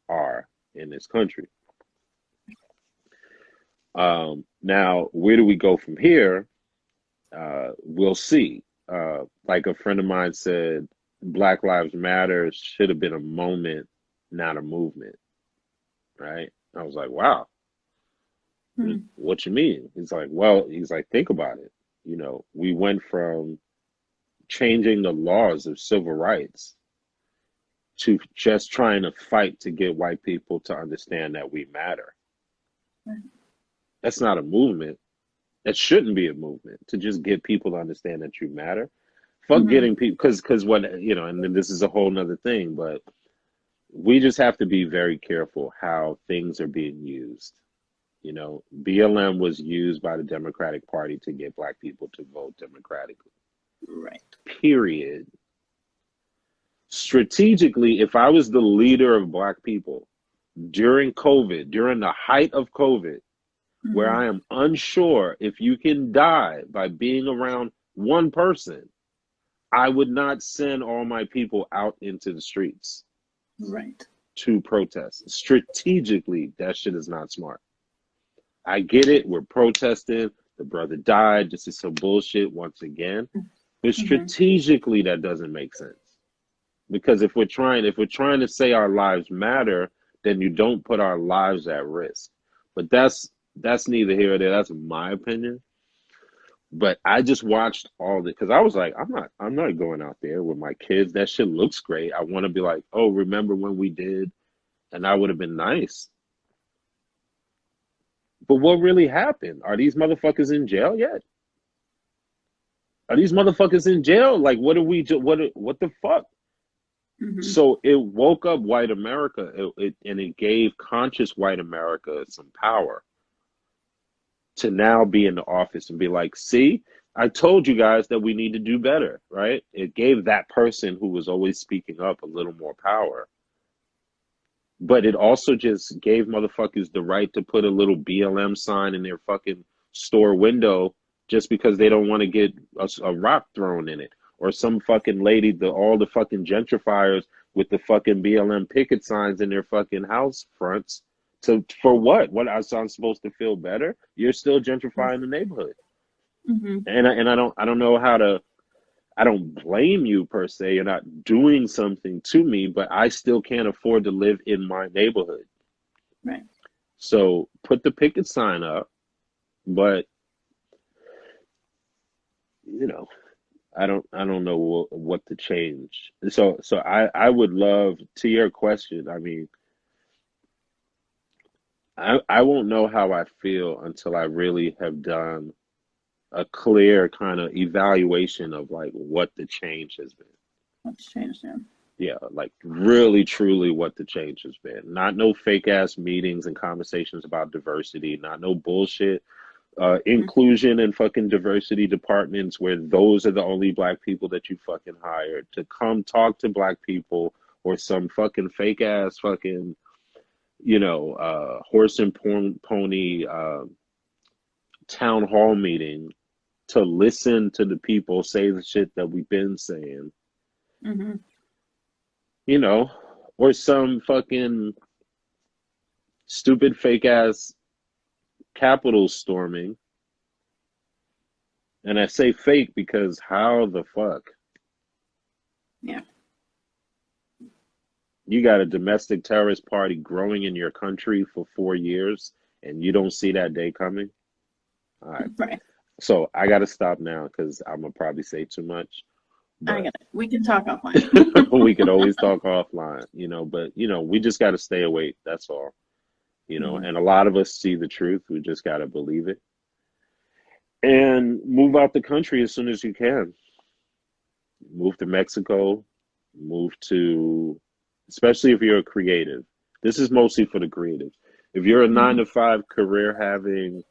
B: are in this country. Now, where do we go from here? We'll see. like a friend of mine said, Black Lives Matter should have been a moment, not a movement, right? I was like, wow,
A: Mm.
B: what you mean? He's like, well, he's like, think about it. You know, we went from changing the laws of civil rights to just trying to fight to get white people to understand that we matter.
A: Right.
B: That's not a movement. That shouldn't be a movement to just get people to understand that you matter. Fuck
A: Mm-hmm.
B: getting people, because what, you know, and then this is a whole nother thing, but we just have to be very careful how things are being used. You know, BLM was used by the Democratic Party to get black people to vote democratically.
A: Right.
B: Period. Strategically, if I was the leader of black people during COVID, during the height of COVID, where
A: Mm-hmm.
B: I am unsure if you can die by being around one person, I would not send all my people out into the streets
A: Right.
B: to protest. Strategically, that shit is not smart. I get it. We're protesting. The brother died. This is some bullshit once again. But
A: Mm-hmm.
B: strategically, that doesn't make sense. Because if we're trying to say our lives matter, then you don't put our lives at risk. But that's neither here nor there. That's my opinion. But I just watched all the because I was like, I'm not going out there with my kids. That shit looks great. I want to be like, oh, remember when we did? And I would have been nice. But what really happened? Are these motherfuckers in jail yet? Are these motherfuckers in jail? Like, what are we? What the fuck?
A: Mm-hmm.
B: So it woke up white America, and it gave conscious white America some power to now be in the office and be like, see, I told you guys that we need to do better, right? It gave that person who was always speaking up a little more power. But it also just gave motherfuckers the right to put a little BLM sign in their fucking store window just because they don't want to get a rock thrown in it. Or some fucking lady, all the fucking gentrifiers with the fucking BLM picket signs in their fucking house fronts. So for what? What I'm supposed to feel better? You're still gentrifying the neighborhood.
A: Mm-hmm.
B: And I don't know how to I don't blame you per se. You're not doing something to me, but I still can't afford to live in my neighborhood.
A: Right.
B: So put the picket sign up, but you know, I don't know what to change. So I would love to your question. I mean, I won't know how I feel until I really have done a clear kind of evaluation of like what the change has been.
A: What's changed now?
B: Yeah, like really truly what the change has been. Not no fake ass meetings and conversations about diversity, not no bullshit inclusion and fucking diversity departments where those are the only black people that you fucking hired to come talk to black people, or some fucking fake ass fucking, horse and pony town hall meeting to listen to the people say the shit that we've been saying,
A: Mm-hmm.
B: you know, or some fucking stupid fake ass Capitol storming. And I say fake because how the fuck?
A: Yeah.
B: You got a domestic terrorist party growing in your country for 4 years and you don't see that day coming? All right.
A: Right.
B: So I got to stop now because I'm going to probably say too much.
A: I
B: But
A: get it. We can talk offline.
B: we could always talk offline, but, we just got to stay awake. That's all,
A: Mm-hmm.
B: and a lot of us see the truth. We just got to believe it and move out the country as soon as you can. Move to Mexico, move to, especially if you're a creative. This is mostly for the creatives. If you're a nine
A: Mm-hmm.
B: to five career having,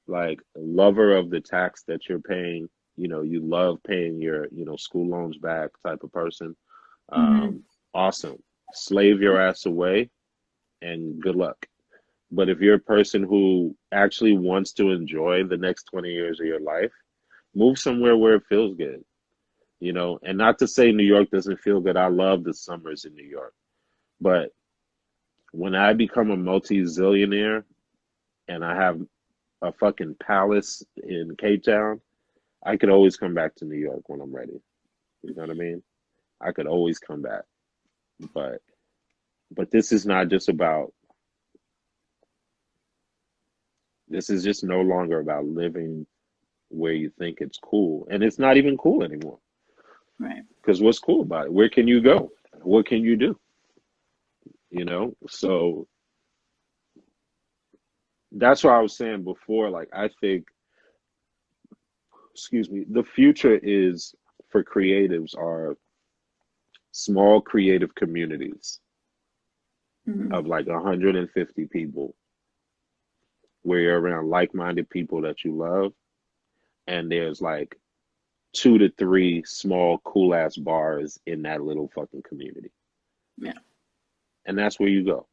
B: like, lover of the tax that you're paying, you love paying your, school loans back type of person,
A: Mm-hmm.
B: awesome. Slave your ass away and good luck. But if you're a person who actually wants to enjoy the next 20 years of your life, move somewhere where it feels good. And not to say New York doesn't feel good. I love the summers in New York. But when I become a multi-zillionaire and I have a fucking palace in Cape Town, I could always come back to New York when I'm ready. You know what I mean? I could always come back. But this is not just about, this is just no longer about living where you think it's cool. And it's not even cool anymore.
A: Right.
B: Because what's cool about it? Where can you go? What can you do? You know? So that's what I was saying before. Like, I think, excuse me, the future is for creatives are small creative communities of like 150 people where you're around like-minded people that you love, and there's like 2 to 3 small cool ass bars in that little fucking community.
A: Yeah.
B: And that's where you go.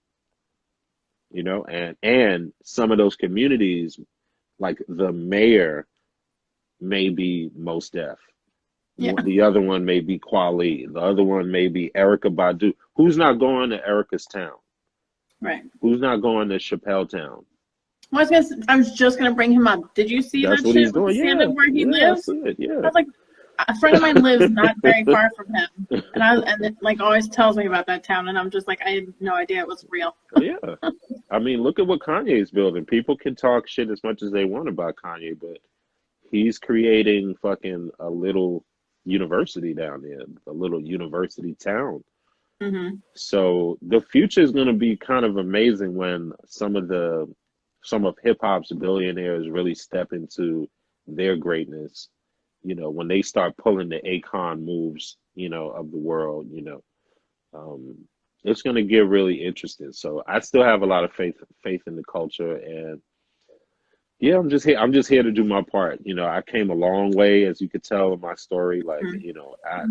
B: You know, and some of those communities, like the mayor may be Mos Def.
A: Yeah.
B: The other one may be Kweli. The other one may be Erykah Badu. Who's not going to Erica's town?
A: Right.
B: Who's not going to Chappelle Town?
A: Well, I was just gonna bring him up. Did you see
B: That's
A: that
B: what
A: shit
B: he's
A: with the
B: doing.
A: stand-up where he
B: Yeah, I
A: lives?
B: see it.
A: I
B: Yeah.
A: was like, a friend of mine lives not very far from him, and it, like always tells me about that town, and I'm just like, I had no idea it was real.
B: Yeah. I mean, look at what Kanye's building. People can talk shit as much as they want about Kanye, but he's creating fucking a little university down there, a little university town.
A: Mm-hmm.
B: So the future is going to be kind of amazing when some of hip hop's billionaires really step into their greatness. You know, when they start pulling the Akon moves, you know, of the world, you know, it's going to get really interesting. So I still have a lot of faith in the culture, and yeah, I'm just here. I'm just here to do my part. You know, I came a long way, as you could tell in my story. Like, you know, I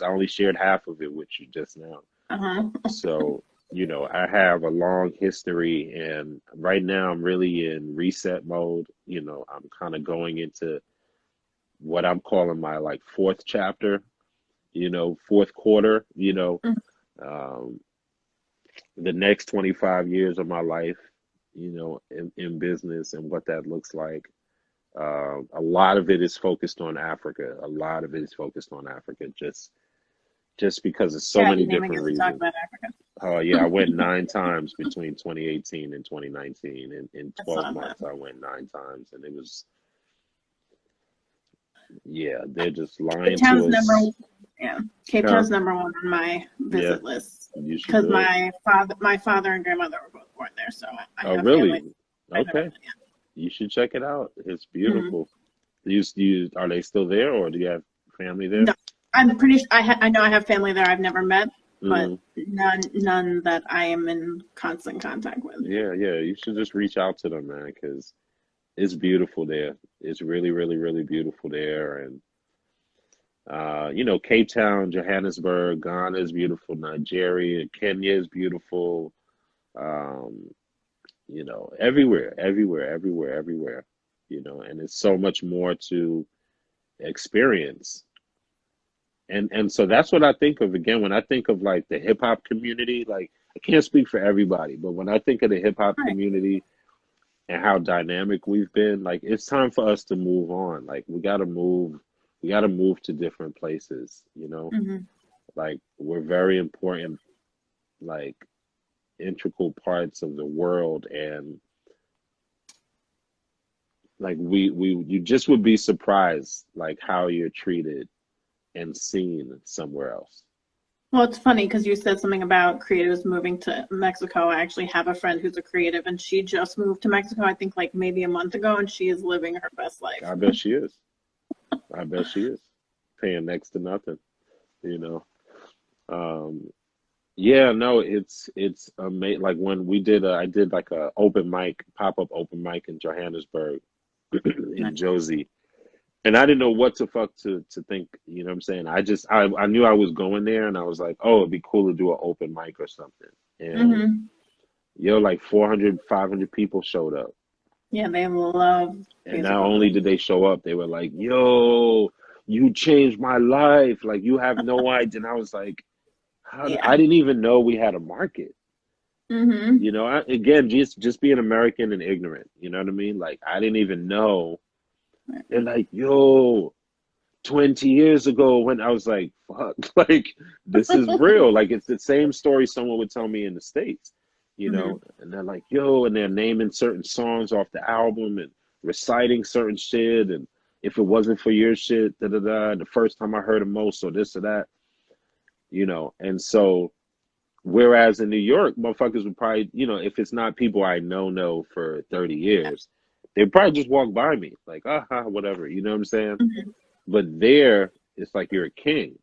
B: only shared half of it with you just now.
A: Uh-huh.
B: So, you know, I have a long history, and right now I'm really in reset mode. You know, I'm kind of going into what I'm calling my like fourth chapter, you know, fourth quarter, you know, um, the next 25 years of my life, you know, in business and what that looks like. A lot of it is focused on Africa. A lot of it is focused on Africa, just because of so many different reasons.
A: Talk about Africa.
B: Oh yeah, I went 9 times between 2018 and 2019. In 12 months,
A: That.
B: I went 9 times, and it was, yeah, they're just lying to us.
A: Cape Town's number one on my visit list because my father and grandmother were both born there, so I have
B: really?
A: Family.
B: Okay, you should check it out. It's beautiful. Are they still there, or do you have family there?
A: No, I'm pretty sure I know I have family there I've never met, but none that I am in constant contact with.
B: Yeah, you should just reach out to them, man, because it's beautiful there. It's really, really, really beautiful there. And you know, Cape Town, Johannesburg, Ghana is beautiful. Nigeria, Kenya is beautiful. You know, everywhere. You know, and it's so much more to experience. And so that's what I think of again when I think of like the hip hop community. Like, I can't speak for everybody, but when I think of the hip hop community and how dynamic we've been, like, it's time for us to move on. Like, we gotta move to different places, you know? Like, we're very important, like, integral parts of the world, and like you just would be surprised like how you're treated and seen somewhere else.
A: Well, it's funny because you said something about creatives moving to Mexico. I actually have a friend who's a creative, and she just moved to Mexico, I think like maybe a month ago, and she is living her best life.
B: I bet she is. Paying next to nothing, you know. Yeah, no, it's amazing. Like when we did, I did like a pop-up open mic in Johannesburg, in Josie, and I didn't know what to think. You know what I'm saying? I knew I was going there, and I was like, oh, it'd be cool to do an open mic or something. And like 400, 500 people showed up.
A: Yeah, they love.
B: And not only did they show up, they were like, yo, you changed my life. Like, you have no idea. And I was like, I didn't even know we had a market. You know, again, just being American and ignorant. You know what I mean? Like, I didn't even know. They're like, yo, 20 years ago, when I was like, fuck, like this is real. Like it's the same story someone would tell me in the States, you
A: Hmm.
B: know, and they're like, yo, and they're naming certain songs off the album and reciting certain shit. And if it wasn't for your shit, da da da, the first time I heard of most or this or that, you know. And so, whereas in New York, motherfuckers would probably, you know, if it's not people I know for 30 years, they'd probably just walk by me like, whatever, you know what I'm saying?
A: Hmm.
B: But there, it's like you're a king,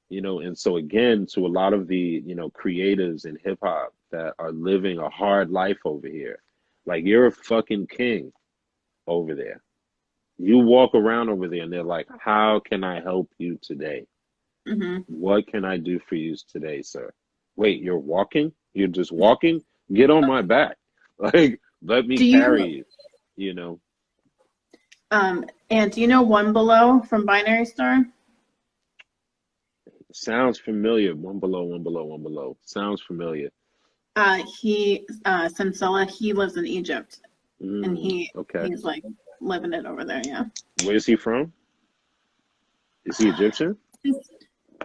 B: you know. And so again, to a lot of the, you know, creatives in hip hop that are living a hard life over here, like you're a fucking king over there. You walk around over there and they're like, how can I help you today?
A: Hmm.
B: What can I do for you today, sir? Wait, you're walking? You're just walking? Get on my back. Like, let me
A: Do
B: carry
A: you,
B: you, you know?
A: and do you know One Below from Binary Star?
B: Sounds familiar. One below, one below, one below. Sounds familiar.
A: Sansella, he lives in Egypt, and
B: Okay.
A: he's like living it over there. Yeah.
B: Where's he from? Is he Egyptian?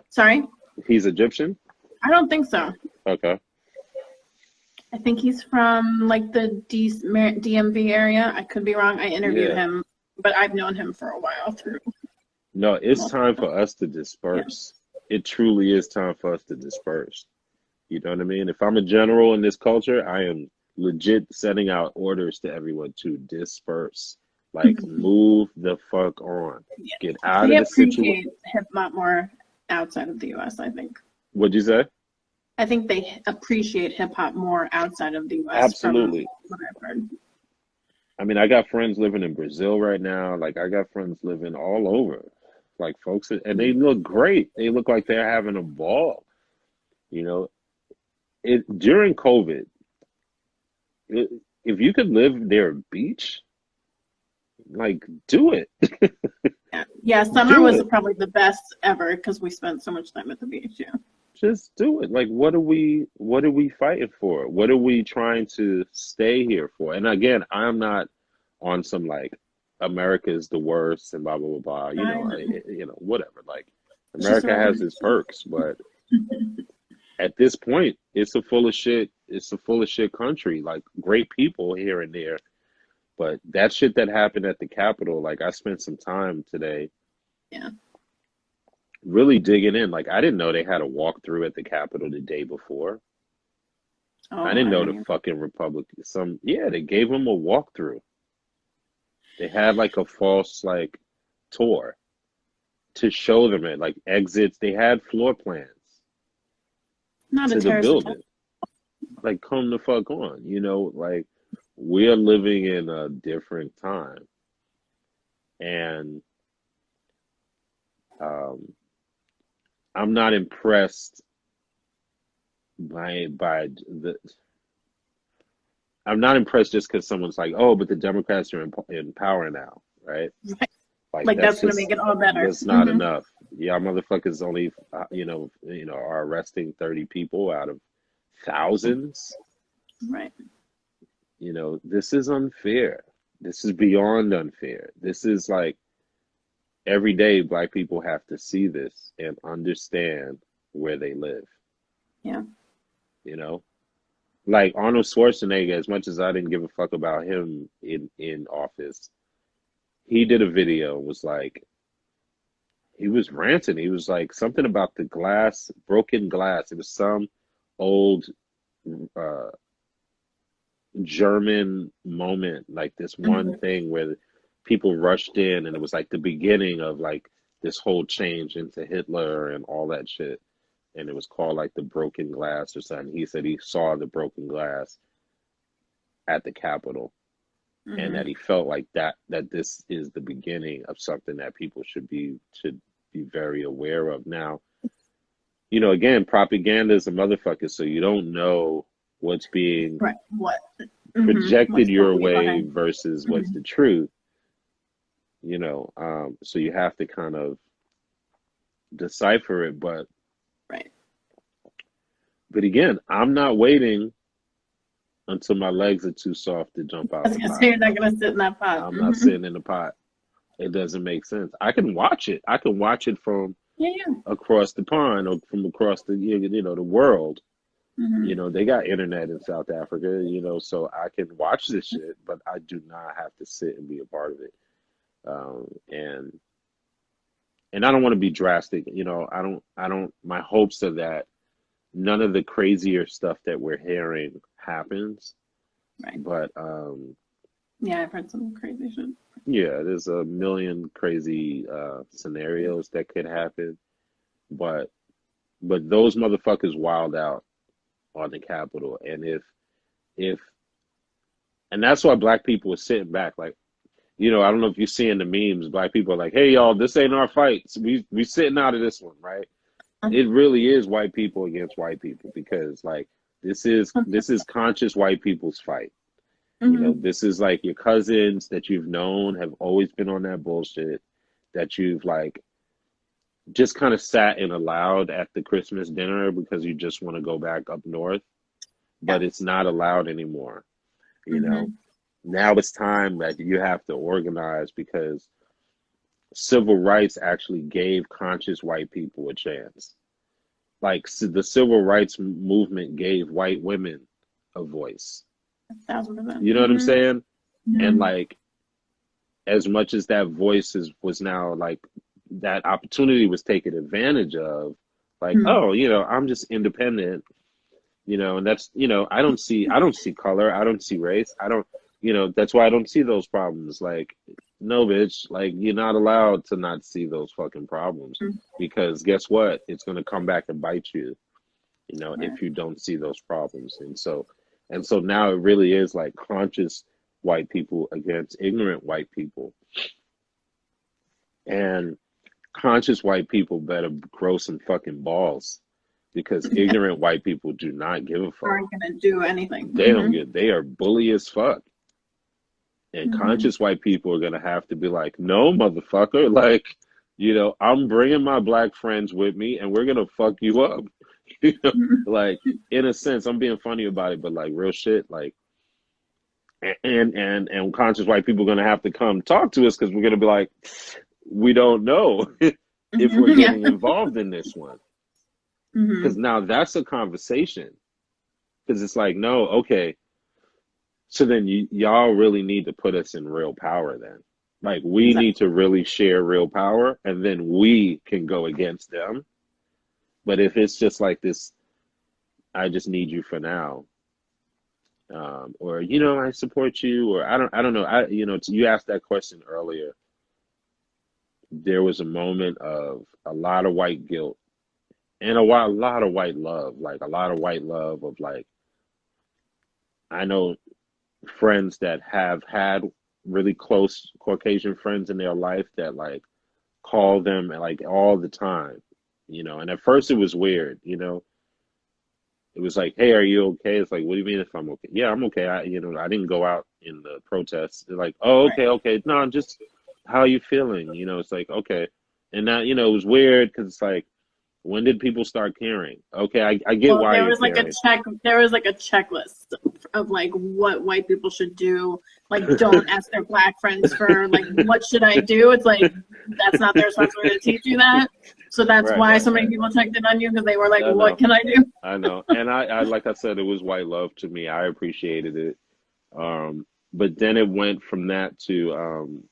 A: Sorry,
B: He's Egyptian?
A: I don't think so.
B: Okay.
A: I think he's from like the DMV area. I could be wrong. I interviewed
B: Yeah.
A: him, but I've known him for a while through.
B: No, it's time
A: multiple-
B: for us to
A: Yeah.
B: disperse. It truly is time for us to disperse. You know what I mean? If I'm a general in this culture, I am legit sending out orders to everyone to disperse. Like, move the fuck on.
A: Yeah.
B: Get out
A: They
B: of the situation.
A: appreciate hip hop more outside of the U.S., I think.
B: What'd you say?
A: I think they appreciate hip hop more outside of the U.S.
B: Absolutely.
A: from what I've heard.
B: I mean, I got friends living in Brazil right now. Like, I got friends living all over. Like, folks, and they look great. They look like they're having a ball. You know, during COVID, if you could live near a beach, like, do it.
A: Yeah, summer
B: Do
A: was
B: it.
A: probably the best ever because we spent so much time at the beach. Yeah.
B: Just do it. Like, what are we fighting for? What are we trying to stay here for? And again, I'm not on some like America is the worst and blah blah blah blah. You know, whatever. Like,
A: It's just a
B: America has
A: regular.
B: its perks, but at this point, it's a full of shit. It's a full of shit country. Like, great people here and there, but that shit that happened at the Capitol. Like, I spent some time today
A: Yeah.
B: really digging in. Like, I didn't know they had a walkthrough at the Capitol the day before.
A: Oh,
B: I didn't know the
A: didn't
B: fucking Republicans. They gave them a walkthrough. They had like a false like tour to show them it, like exits. They had floor plans
A: Not a
B: to the
A: terrorist attack.
B: building. Like, come the fuck on, you know? Like, we're living in a different time, and um, I'm not impressed by the. I'm not impressed just because someone's like, "Oh, but the Democrats are in power now," right?
A: Right.
B: Like,
A: Like
B: that's
A: that's gonna
B: just
A: make it all better.
B: that's not enough. Yeah, motherfuckers only, are arresting 30 people out of thousands.
A: Right.
B: You know, this is unfair. This is beyond unfair. This is like every day Black people have to see this and understand where they live.
A: Yeah.
B: You know, like Arnold Schwarzenegger. As much as I didn't give a fuck about him in office, he did a video. Was like, he was ranting. He was like something about the glass, broken glass. It was some old uh, German moment, like this one thing where people rushed in, and it was like the beginning of like this whole change into Hitler and all that shit. And it was called like the broken glass or something. He said he saw the broken glass at the Capitol, and that he felt like that this is the beginning of something that people should be very aware of. Now, you know, again, propaganda is a motherfucker, so you don't know what's being
A: Right. What?
B: projected
A: What's
B: your
A: going
B: way
A: behind?
B: versus what's the truth. You know, so you have to kind of decipher it. But
A: Right.
B: again, I'm not waiting until my legs are too soft to jump
A: I
B: out
A: was
B: the
A: gonna
B: pot.
A: say you're not gonna sit in that pot.
B: I'm not sitting in the pot. It doesn't make sense. I can watch it. I can watch it from
A: Yeah, yeah.
B: across the pond or from across the the world.
A: Hmm.
B: They got internet in South Africa, so I can watch this shit, but I do not have to sit and be a part of it. And I don't want to be drastic, I don't my hopes are that none of the crazier stuff that we're hearing happens.
A: Right.
B: But
A: Yeah, I've heard some crazy shit.
B: yeah, there's a million crazy scenarios that could happen. But those motherfuckers wild out on the Capitol. If and that's why black people are sitting back like, I don't know if you're seeing the memes. Black people are like, "Hey, y'all, this ain't our fight. We sitting out of this one, right?" It really is white people against white people because like this is conscious white people's fight.
A: Hmm.
B: This is like your cousins that you've known have always been on that bullshit that you've like just kind of sat and allowed at the Christmas dinner because you just want to go back up north,
A: Yeah.
B: but it's not allowed anymore. You know,
A: Hmm.
B: now it's time that you have to organize because civil rights actually gave conscious white people a chance. Like the civil rights movement gave white women a voice.
A: 1,000%.
B: You know what I'm
A: Hmm.
B: saying? And
A: Hmm.
B: like as much as that voice was now like that opportunity was taken advantage of, like,
A: Hmm.
B: oh, I'm just independent, and that's, I don't see color, I don't see race, I don't, that's why I don't see those problems. Like, no, bitch, like you're not allowed to not see those fucking problems because guess what? It's gonna come back and bite you,
A: Right.
B: if you don't see those problems. And so now it really is like conscious white people against ignorant white people. And conscious white people better grow some fucking balls because
A: Yeah.
B: ignorant white people do not give a fuck.
A: Aren't gonna do anything.
B: They don't
A: Hmm.
B: get, they are bully as fuck. And
A: Hmm.
B: conscious white people are going to have to be like, no, motherfucker. Like, I'm bringing my black friends with me and we're going to fuck you up. You know, like, in a sense, I'm being funny about it, but like real shit, like, and conscious white people are going to have to come talk to us because we're going to be like, we don't know if we're
A: Yeah.
B: getting involved in this one. Because
A: Hmm.
B: now that's a conversation. Because it's like, no, okay. So then y'all really need to put us in real power then. Like we
A: Exactly.
B: need to really share real power and then we can go against them. But if it's just like this, I just need you for now. Or I support you, or I don't know. You asked that question earlier. There was a moment of a lot of white guilt and a lot of white love, like a lot of white love of like I know friends that have had really close Caucasian friends in their life that like call them like all the time, and at first it was weird, it was like, hey, are you okay? It's like, what do you mean if I'm okay? Yeah, I'm okay. I didn't go out in the protests. They're like, oh,
A: Right.
B: okay, okay. No, just how are you feeling? It's like, okay. And now, it was weird because it's like, when did people start caring? Okay, I get
A: Well,
B: why
A: there
B: you're
A: was like a
B: caring.
A: check. There was like a checklist of like what white people should do. Like, don't ask their black friends for like what should I do. It's like that's not their responsibility to teach you that. So that's
B: Right,
A: why
B: right,
A: so many
B: right.
A: people checked in on you because they were like,
B: I
A: what
B: know.
A: can I do?
B: I know. And I like I said, it was white love to me. I appreciated it. But then it went from that to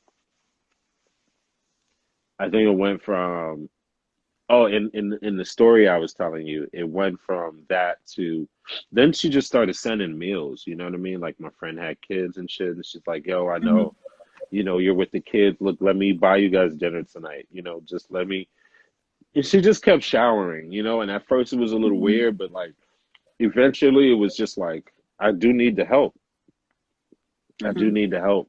B: I think it went from oh, in the story I was telling you, it went from that to then she just started sending meals, you know what I mean? Like my friend had kids and shit, and she's like, yo, I
A: Hmm.
B: know, you're with the kids. Look, let me buy you guys dinner tonight. Just let me. And she just kept showering, and at first it was a little
A: Hmm.
B: weird, but like eventually it was just like I do need the help. I do
A: Hmm.
B: need the help.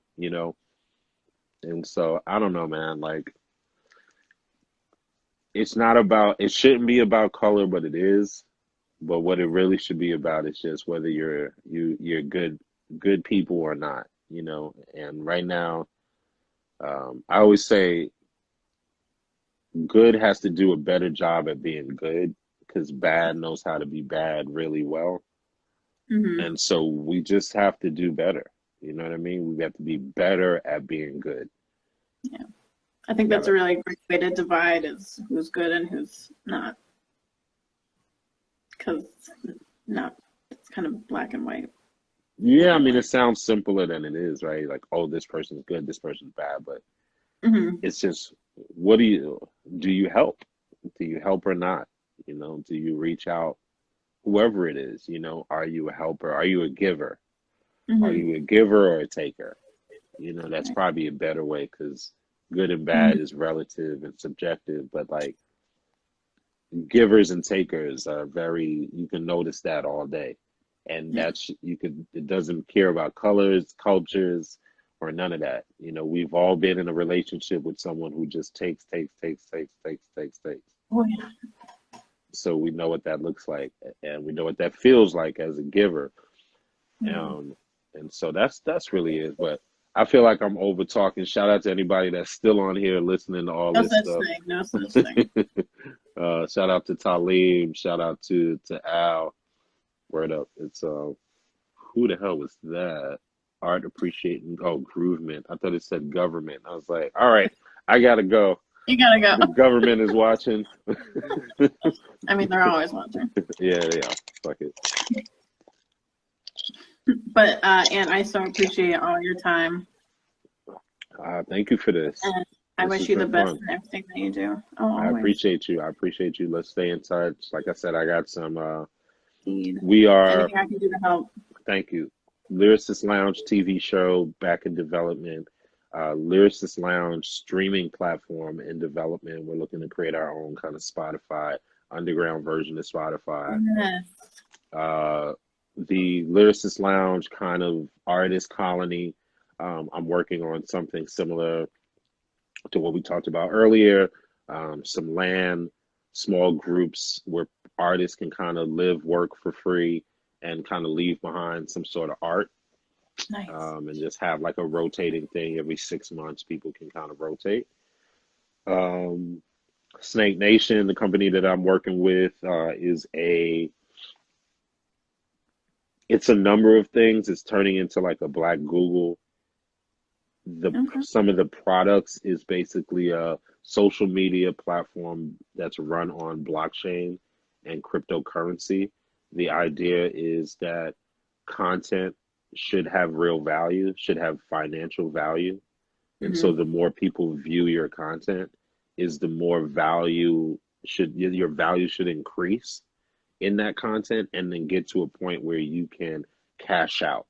B: And so I don't know, man. Like it shouldn't be about color, but it is. But what it really should be about is just whether you're good people or not. And right now, I always say good has to do a better job at being good because
A: Yeah.
B: bad knows how to be bad really well.
A: Hmm.
B: And so we just have to do better. You know what I mean? We have to be better at being good.
A: Yeah. I think that's a really great way to divide is who's good and who's not. Because not, it's kind of black and white.
B: Yeah, I mean, it sounds simpler than it is, right? Like, oh, this person's good, this person's bad, but it's just, what do you help? Do you help or not? You know, do you reach out, whoever it is, you know, are you a helper? Are you a giver? Are you a giver or a taker? You know, that's probably a better way, because good and bad is relative and subjective, but like givers and takers are very, you can notice that all day. And that's, it doesn't care about colors, cultures, or none of that. You know, we've all been in a relationship with someone who just takes.
A: Oh, yeah.
B: So we know what that looks like, and we know what that feels like as a giver. And so that's really it. But I feel like I'm over talking. Shout out to anybody that's still on here listening to all this stuff.
A: No such thing.
B: Shout out to Talib. Shout out to Al. Word up. It's who the hell was that? Art appreciating. Oh, Groovement. I thought it said government. I was like, all right, I gotta go.
A: You gotta go.
B: The government is watching.
A: I mean, they're always watching.
B: Yeah, they are. Fuck it.
A: But and I so appreciate all your time.
B: Thank you for this.
A: And I wish you the best in everything that you do. Oh,
B: I appreciate you. I appreciate you. Let's stay in touch. Like I said, I got some.
A: Indeed.
B: We are.
A: Anything I can do to help.
B: Thank you. Lyricist Lounge TV show back in development. Lyricist Lounge streaming platform in development. We're looking to create our own kind of Spotify underground version of Spotify.
A: Yes.
B: The Lyricist Lounge kind of artist colony. I'm working on something similar to what we talked about earlier. Some land, small groups where artists can kind of live, work for free, and kind of leave behind some sort of art.
A: Nice.
B: And just have like a rotating thing every 6 months. People can kind of rotate. Snake Nation, the company that I'm working with, it's a number of things. It's turning into like a Black Google. Some of the products is basically a social media platform that's run on blockchain and cryptocurrency. The idea is that content should have real value, should have financial value. And so the more people view your content is the more your value should increase in that content, and then get to a point where you can cash out.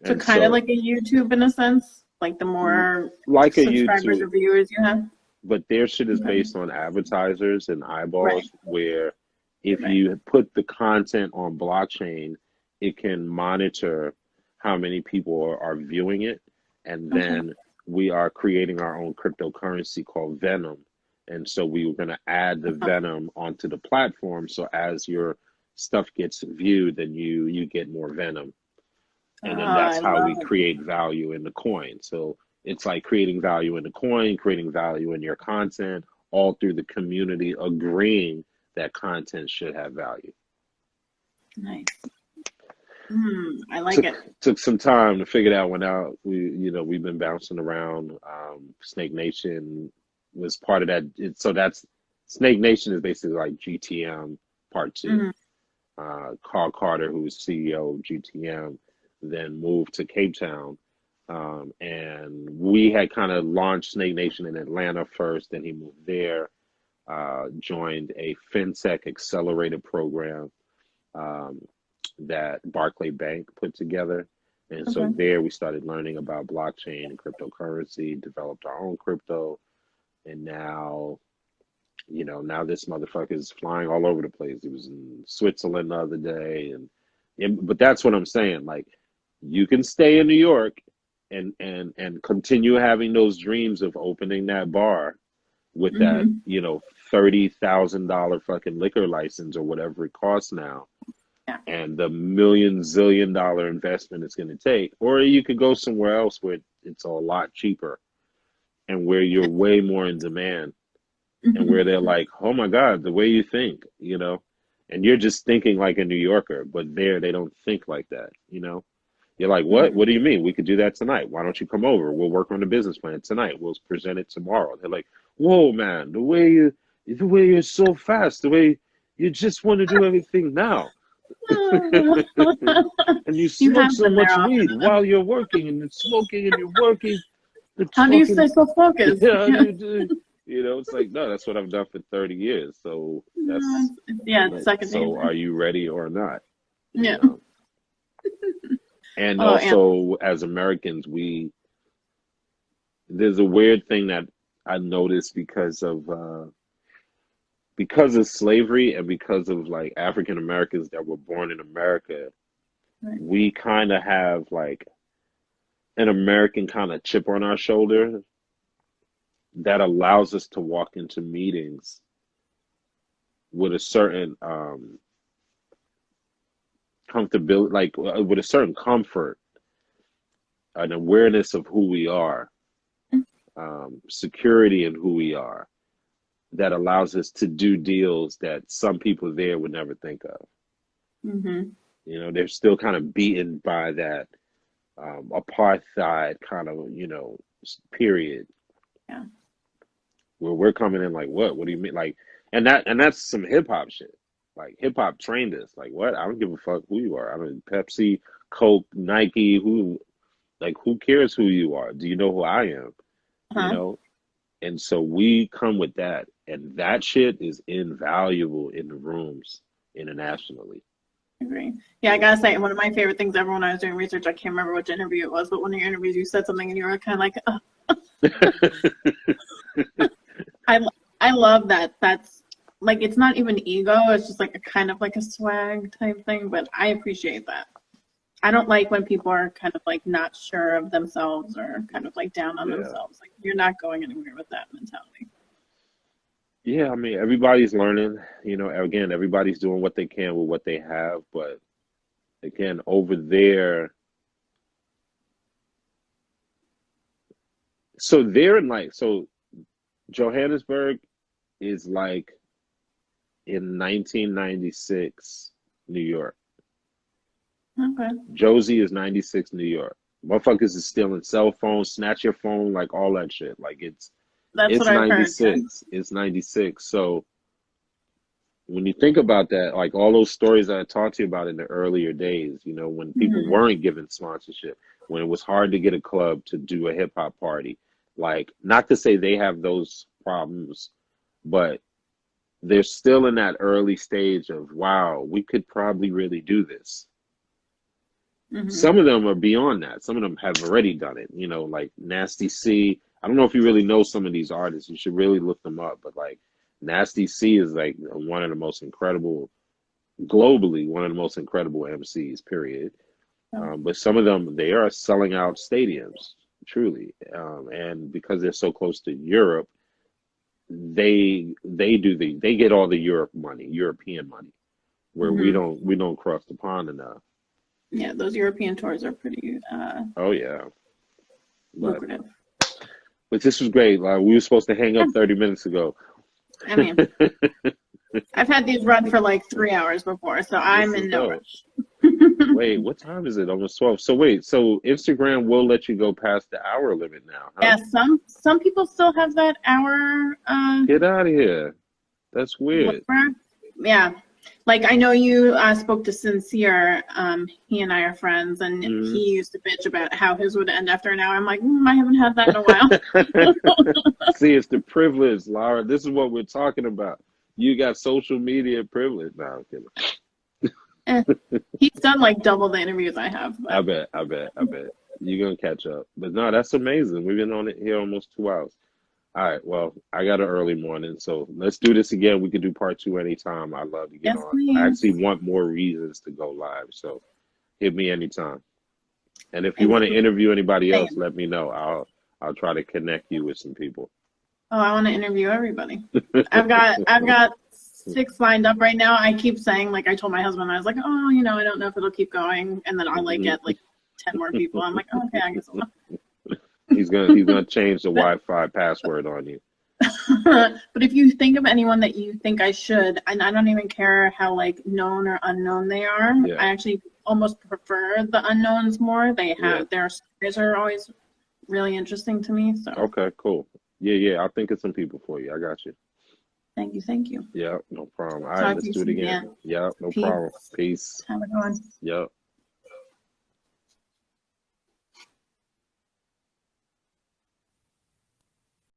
A: So kind of like a YouTube in a sense, like the more
B: like
A: subscribers or viewers you have.
B: But their shit is based on advertisers and eyeballs, where if you put the content on blockchain, it can monitor how many people are viewing it. And then we are creating our own cryptocurrency called Venom. And so we were going to add the Venom onto the platform. So as your stuff gets viewed, then you get more Venom. And then that's how we create value in the coin. So it's like creating value in the coin, creating value in your content, all through the community agreeing that content should have value.
A: Nice. I like it.
B: Took some time to figure that one out. We've been bouncing around. Snake Nation was part of that. So that's Snake Nation is basically like GTM Part 2. Carl Carter, who was CEO of GTM, then moved to Cape Town. And we had kind of launched Snake Nation in Atlanta first, then he moved there, joined a FinTech accelerator program that Barclay Bank put together. And so there we started learning about blockchain and cryptocurrency, developed our own crypto. And now this motherfucker is flying all over the place. He was in Switzerland the other day. But that's what I'm saying. Like, you can stay in New York and continue having those dreams of opening that bar with that, $30,000 fucking liquor license or whatever it costs now. And the zillion dollar investment it's going to take. Or you could go somewhere else where it's a lot cheaper and where you're way more in demand and where they're like, oh my God, the way you think, and you're just thinking like a New Yorker, but there they don't think like that, You're like, what?
A: Mhm.
B: What do you mean? We could do that tonight. Why don't you come over? We'll work on the business plan tonight. We'll present it tomorrow. They're like, whoa, man, the way you're so fast, the way you just want to do everything now. And you
A: You
B: smoke
A: have
B: so
A: been there
B: much
A: often
B: weed
A: enough.
B: while you're working, and you're smoking and you're working. It's
A: How do you stay
B: fucking,
A: so focused?
B: yeah, how do
A: Yeah.
B: you do? You know, it's like, no, that's what I've done for 30 years. So
A: No,
B: that's
A: yeah, it's
B: like,
A: second
B: so
A: nature.
B: are you ready or not? You
A: Yeah.
B: know? And
A: Oh, and
B: also, as Americans, there's a weird thing that I noticed because of slavery and because of like African Americans that were born in America,
A: right.
B: we kind of have like an American kind of chip on our shoulder that allows us to walk into meetings with a certain comfortability, like with a certain comfort, an awareness of who we are, security in who we are, that allows us to do deals that some people there would never think of.
A: Mm-hmm.
B: You know, they're still kind of beaten by that apartheid kind of, period,
A: Yeah.
B: where we're coming in like, what do you mean? Like, and that's some hip hop shit. Like hip hop trained us. Like, what? I don't give a fuck who you are. I mean, Pepsi, Coke, Nike, who cares who you are? Do you know who I am? You
A: Huh.
B: know? And so we come with that, and that shit is invaluable in the rooms internationally.
A: Agree. Yeah, I
B: You
A: gotta say, one of my favorite things ever when I was doing research, I can't remember which interview it was, but one of your interviews, you said something and you were kind of like, oh. I, I love that. That's like, it's not even ego, it's just like a kind of like a swag type thing, but I appreciate that. I don't like when people are kind of like not sure of themselves or kind of like down on
B: Yeah.
A: themselves. Like, you're not going anywhere with that mentality.
B: Yeah, I mean, everybody's learning. Again, everybody's doing what they can with what they have. But again, over there, so they're in like, so Johannesburg is like in 1996, New York.
A: Okay.
B: Josie is 96, New York. Motherfuckers is stealing cell phones, snatch your phone, like all that shit. Like
A: That's what
B: it's
A: I've heard. Yeah.
B: 96. It's 96. So when you think about that, like all those stories that I talked to you about in the earlier days, when people
A: Hmm.
B: weren't given sponsorship, when it was hard to get a club to do a hip hop party, like not to say they have those problems, but they're still in that early stage of, wow, we could probably really do this.
A: Hmm.
B: Some of them are beyond that. Some of them have already done it, like Nasty C. I don't know if you really know some of these artists. You should really look them up. But like Nasty C is like one of the most incredible, globally, one of the most incredible MCs, period.
A: So,
B: But some of them, they are selling out stadiums, truly. And because they're so close to Europe, they get all the European money, where we
A: hmm.
B: don't cross the pond enough.
A: Yeah, those European tours are pretty
B: Oh yeah. But
A: lucrative.
B: this was great. Like, we were supposed to hang
A: Yeah,
B: up 30 minutes ago.
A: I mean, I've had these run for like 3 hours before, so
B: This
A: I'm
B: is
A: in no
B: dope.
A: rush.
B: Wait, what time is it? Almost 12. So wait, so Instagram will let you go past the hour limit now, huh?
A: Yeah, some people still have that hour
B: Get out of here. That's weird.
A: whatever. Yeah. Like I know you spoke to Sincere. He and I are friends, and
B: Mhm.
A: he used to bitch about how his would end after an hour. I'm like, I haven't had that in a while.
B: See, it's the privilege, Laura. This is what we're talking about. You got social media privilege. No, I'm kidding.
A: Eh, he's done like double the interviews I have,
B: I
A: but
B: bet, I bet, I bet. You're gonna catch up. But no, that's amazing. We've been on it here almost 2 hours. All right, well, I got an early morning, so let's do this again. We could do part two anytime. I'd love to get
A: yes,
B: on. I actually
A: please.
B: want more reasons to go live, so hit me anytime. And if you
A: And
B: want to interview anybody else,
A: same.
B: let me know. I'll try to connect you with some people.
A: Oh, I want to interview everybody. I've got 6 lined up right now. I keep saying, like I told my husband, I was like, oh, I don't know if it'll keep going, and then I'll like
B: Mhm.
A: get like 10 more people. I'm like, oh, okay, I guess I'll.
B: He's gonna change the Wi-Fi password on you.
A: But if you think of anyone that you think I should, and I don't even care how like known or unknown they are,
B: Yeah.
A: I actually almost prefer the unknowns more. They
B: Yeah.
A: have their stories are always really interesting to me. So
B: Okay, cool. Yeah, I'll think of some people for you. I got you.
A: thank you, thank you.
B: Yeah, no problem. All right,
A: Talk to
B: let's
A: you
B: do it
A: soon,
B: again.
A: Dan.
B: Yeah, no
A: Peace.
B: problem. Peace.
A: Have a good one.
B: Yep.